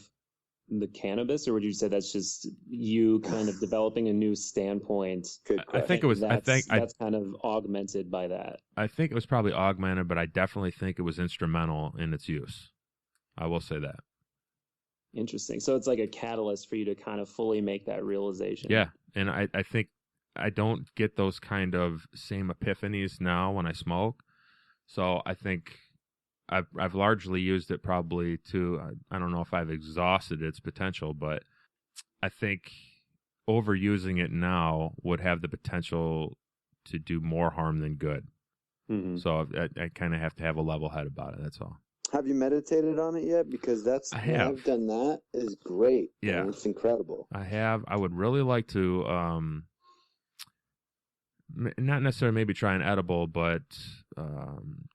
Speaker 3: the cannabis, or would you say that's just you kind of developing a new standpoint?
Speaker 5: I think it was.
Speaker 3: That's kind of augmented by that.
Speaker 5: I think it was probably augmented, but I definitely think it was instrumental in its use. I will say that.
Speaker 3: Interesting. So it's like a catalyst for you to kind of fully make that realization.
Speaker 5: Yeah, and I think I don't get those kind of same epiphanies now when I smoke. So I think I've largely used it probably to, I don't know if I've exhausted its potential, but I think overusing it now would have the potential to do more harm than good.
Speaker 3: Mm-hmm.
Speaker 5: So I kind of have to have a level head about it. That's all.
Speaker 4: Have you meditated on it yet? Because
Speaker 5: I have.
Speaker 4: I've done that. It's great.
Speaker 5: Yeah.
Speaker 4: Man. It's incredible.
Speaker 5: I have. I would really like to, not necessarily maybe try an edible, but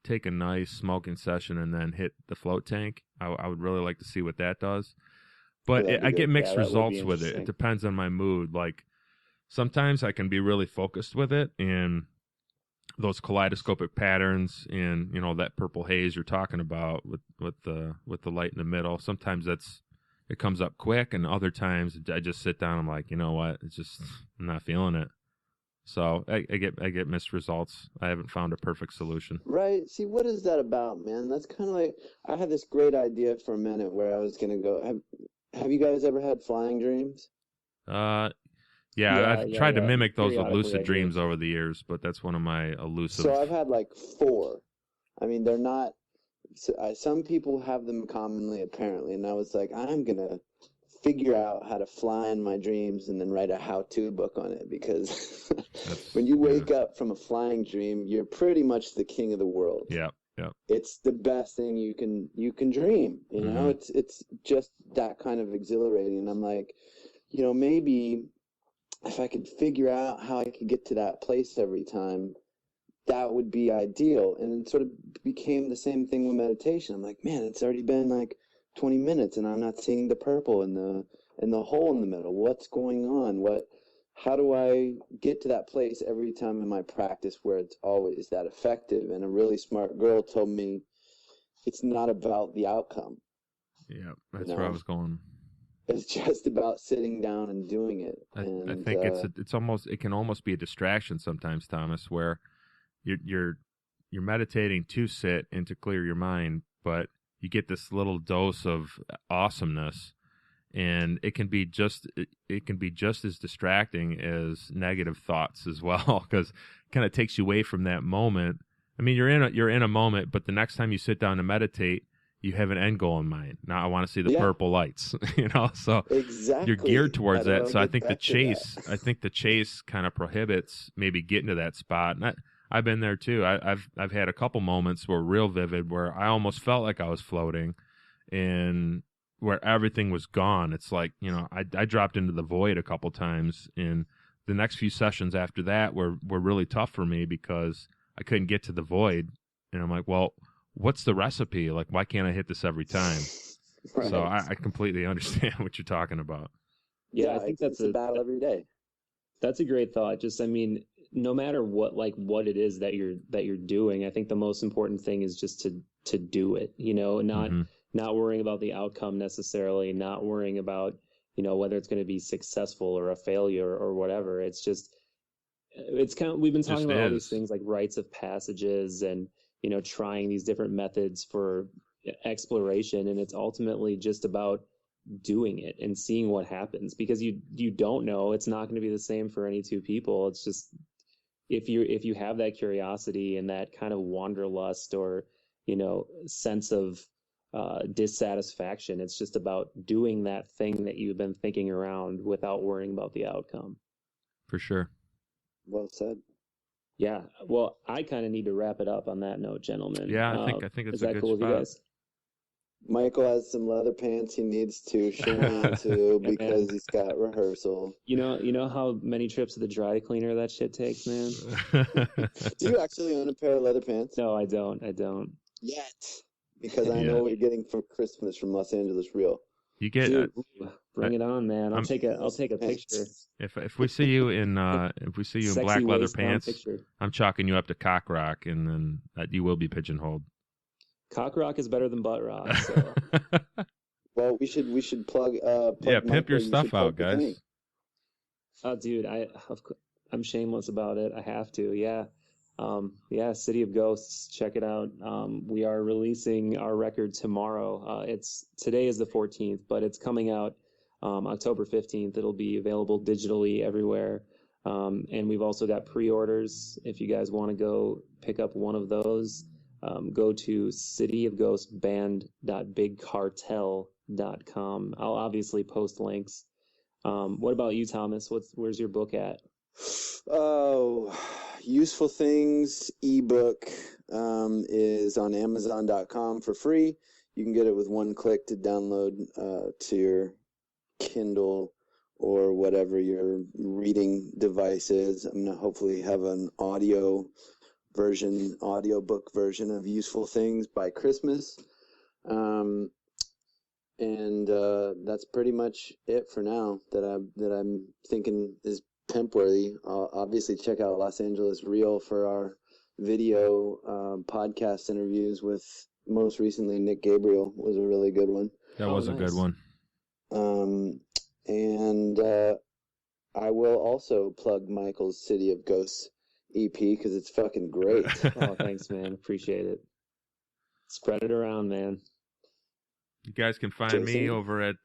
Speaker 5: take a nice smoking session and then hit the float tank. I would really like to see what that does. But I get mixed results with it. It depends on my mood. Like sometimes I can be really focused with it, and those kaleidoscopic patterns and that purple haze you're talking about with the light in the middle. Sometimes it comes up quick, and other times I just sit down. I'm like, you know what? It's just I'm not feeling it. So I get mixed results. I haven't found a perfect solution.
Speaker 4: Right. See, what is that about, man? That's kind of like I had this great idea for a minute where I was gonna go. Have you guys ever had flying dreams?
Speaker 5: Yeah, I've tried to mimic those with lucid dreams over the years, but that's one of my elusive.
Speaker 4: So I've had like 4. I mean, they're not. Some people have them commonly, apparently, and I was like, I'm gonna figure out how to fly in my dreams and then write a how-to book on it, because when you wake up from a flying dream, you're pretty much the king of the world.
Speaker 5: Yeah.
Speaker 4: It's the best thing you can dream. You know, it's just that kind of exhilarating. And I'm like, maybe if I could figure out how I could get to that place every time, that would be ideal. And it sort of became the same thing with meditation. I'm like, man, it's already been like 20 minutes and I'm not seeing the purple and the hole in the middle. What's going on? How do I get to that place every time in my practice where it's always that effective? And a really smart girl told me it's not about the outcome.
Speaker 5: Yeah, that's where I was going.
Speaker 4: It's just about sitting down and doing it.
Speaker 5: I think it can almost be a distraction sometimes, Thomas, where you're meditating to sit and to clear your mind, but you get this little dose of awesomeness, and it can be just as distracting as negative thoughts as well, because it kind of takes you away from that moment. I mean, you're in a moment, but the next time you sit down to meditate, you have an end goal in mind. Now I want to see the purple lights, so
Speaker 4: exactly.
Speaker 5: You're geared towards that. So I think the chase kind of prohibits maybe getting to that spot. And I've been there too. I've had a couple moments where real vivid, where I almost felt like I was floating, and where everything was gone. It's like, I dropped into the void a couple times, and the next few sessions after that were really tough for me because I couldn't get to the void. And I'm like, well, what's the recipe? Like, why can't I hit this every time? Right. So I completely understand what you're talking about.
Speaker 3: Yeah, I think that's
Speaker 4: a battle every day.
Speaker 3: That's a great thought. Just, I mean, no matter what it is that you're doing, I think the most important thing is just to do it. Not worrying about the outcome necessarily, not worrying about whether it's going to be successful or a failure or whatever. It's kind of, we've been talking about all these things like rites of passages and trying these different methods for exploration, and it's ultimately just about doing it and seeing what happens, because you don't know. It's not going to be the same for any two people. It's just if you have that curiosity and that kind of wanderlust or sense of dissatisfaction, it's just about doing that thing that you've been thinking around without worrying about the outcome.
Speaker 5: For sure.
Speaker 4: Well said.
Speaker 3: Yeah. Well, I kind of need to wrap it up on that note, gentlemen.
Speaker 5: Yeah, I think it's a good
Speaker 3: cool
Speaker 5: spot.
Speaker 3: With you guys?
Speaker 4: Michael has some leather pants he needs to show into because he's got rehearsal.
Speaker 3: You know how many trips to the dry cleaner that shit takes, man?
Speaker 4: Do you actually own a pair of leather pants?
Speaker 3: No, I don't.
Speaker 4: Yet. Because I know what you're getting for Christmas from Los Angeles Real.
Speaker 5: You get
Speaker 3: bring it on, man. I'll take a picture.
Speaker 5: If we see you in black leather pants,
Speaker 3: picture.
Speaker 5: I'm chalking you up to cock rock, and then you will be pigeonholed.
Speaker 3: Cock rock is better than butt rock. So.
Speaker 4: Well, we should plug.
Speaker 5: Pimp your stuff out, guys.
Speaker 3: Oh, dude, I'm shameless about it. I have to. Yeah. City of Ghosts. Check it out. We are releasing our record tomorrow. Today is the 14th, but it's coming out October 15th. It'll be available digitally everywhere. And we've also got pre-orders. If you guys want to go pick up one of those, go to cityofghostband.bigcartel.com. I'll obviously post links. What about you, Thomas? Where's your book at?
Speaker 4: Oh, Useful Things ebook is on Amazon.com for free. You can get it with one click to download to your Kindle or whatever your reading device is. I'm gonna hopefully have an audiobook version of Useful Things by Christmas. And that's pretty much it for now that I'm thinking is pimp worthy. Obviously check out Los Angeles Real for our video podcast interviews with most recently Nick Gabriel was a really good one.
Speaker 5: That was a good one.
Speaker 4: And I will also plug Michael's City of Ghosts EP because it's fucking great.
Speaker 3: Oh, thanks, man. Appreciate it. Spread it around, man.
Speaker 5: You guys can find me over at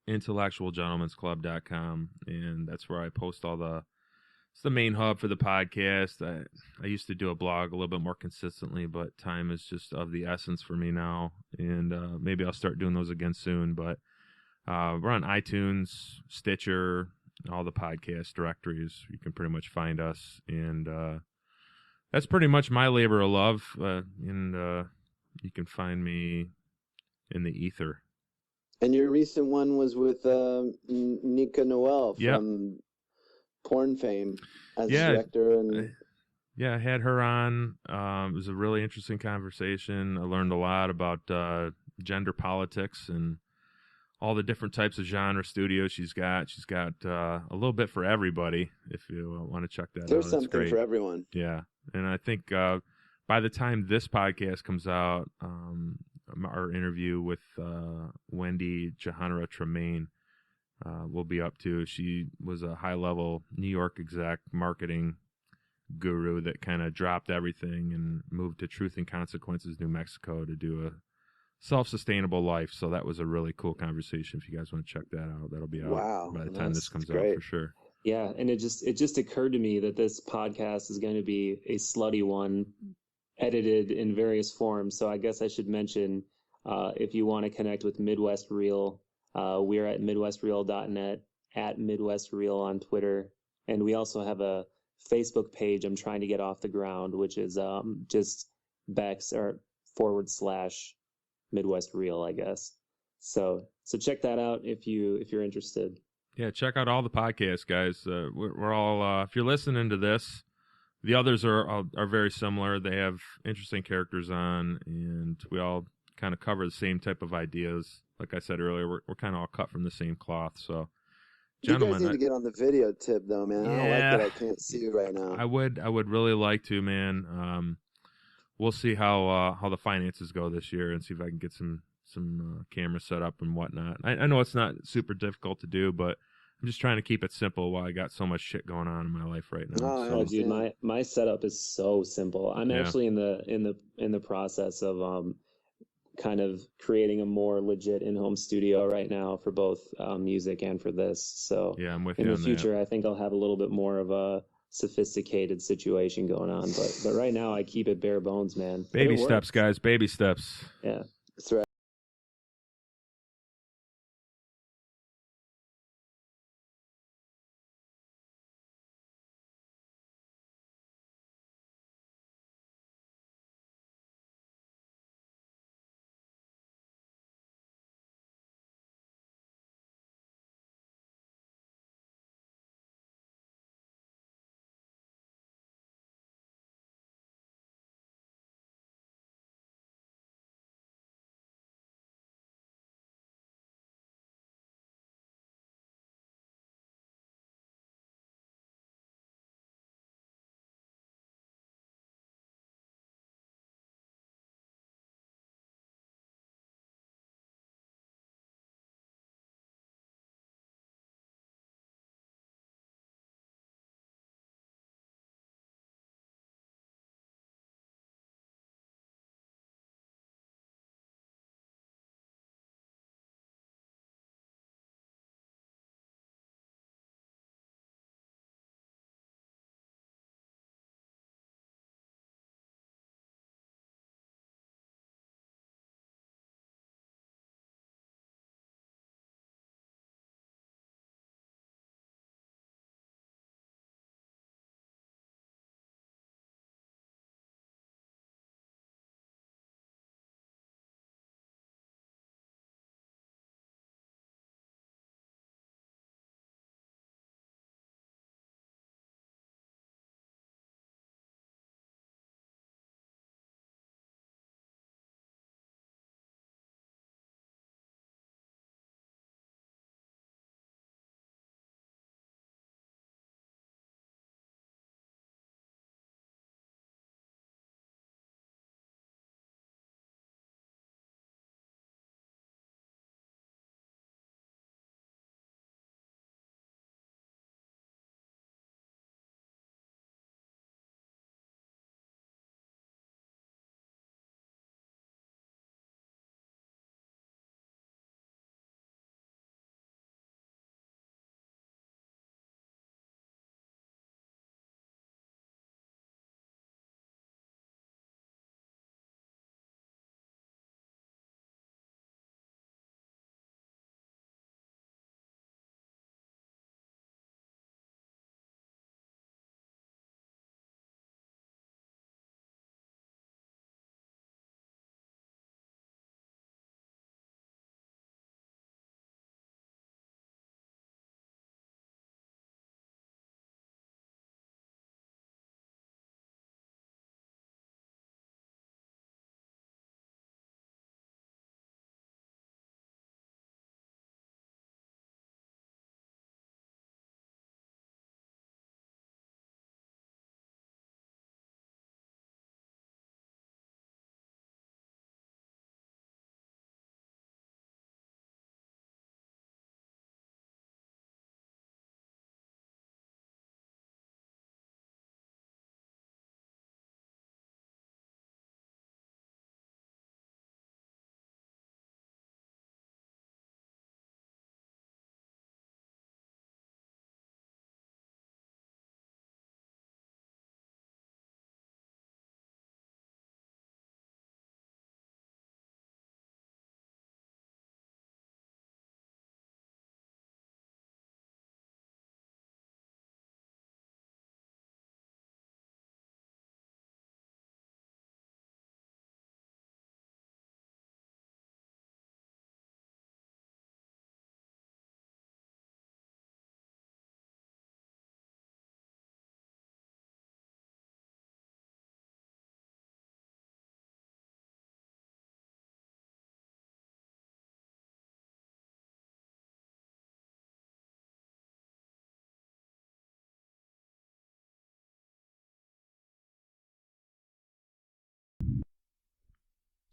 Speaker 5: intellectualgentlemensclub.com, and that's where I post it's the main hub for the podcast. I used to do a blog a little bit more consistently, but time is just of the essence for me now, and maybe I'll start doing those again soon. But we're on iTunes, Stitcher, all the podcast directories. You can pretty much find us, and that's pretty much my labor of love, and you can find me in the ether.
Speaker 4: And your recent one was with Nika Noel from Porn fame as director. And
Speaker 5: I had her on. It was a really interesting conversation. I learned a lot about gender politics and all the different types of genre studios she's got. She's got a little bit for everybody, if you want to check that out.
Speaker 4: There's something for everyone.
Speaker 5: Yeah. And I think by the time this podcast comes out, our interview with Wendy Jahanara Tremaine will be up too. She was a high-level New York exec marketing guru that kind of dropped everything and moved to Truth and Consequences, New Mexico, to do a self-sustainable life. So that was a really cool conversation. If you guys want to check that out, that'll be out by the time this comes out for sure.
Speaker 3: Yeah, and it just occurred to me that this podcast is going to be a slutty one, edited in various forms. So I guess I should mention, if you want to connect with Midwest Real, we're at midwestreel.net, at Midwest Real on Twitter, and we also have a Facebook page I'm trying to get off the ground, which is just Bex or / Midwest Real, I guess. So check that out if you're interested.
Speaker 5: Yeah, check out all the podcasts, guys. We're all if you're listening to this, the others are very similar. They have interesting characters on, and we all kind of cover the same type of ideas. Like I said earlier, we're kind of all cut from the same cloth. So, gentlemen,
Speaker 4: you guys need to get on the video tip, though, man. I don't like that I can't see you right now.
Speaker 5: I would really like to, man. We'll see how the finances go this year, and see if I can get some cameras set up and whatnot. I know it's not super difficult to do, but I'm just trying to keep it simple while I got so much shit going on in my life right now.
Speaker 3: Oh, dude, my setup is so simple. I'm actually in the process of kind of creating a more legit in-home studio right now for both music and for this. So
Speaker 5: yeah, I'm with
Speaker 3: you. In the future,
Speaker 5: that.
Speaker 3: I think I'll have a little bit more of a sophisticated situation going on. But right now, I keep it bare bones, man.
Speaker 5: Baby steps, guys. Baby steps.
Speaker 3: Yeah,
Speaker 4: that's right.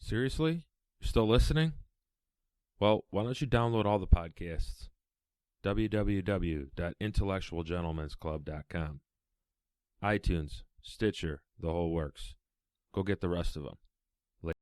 Speaker 2: Seriously? You're still listening? Well, why don't you download all the podcasts? www.intellectualgentlemansclub.com, iTunes, Stitcher, the whole works. Go get the rest of them.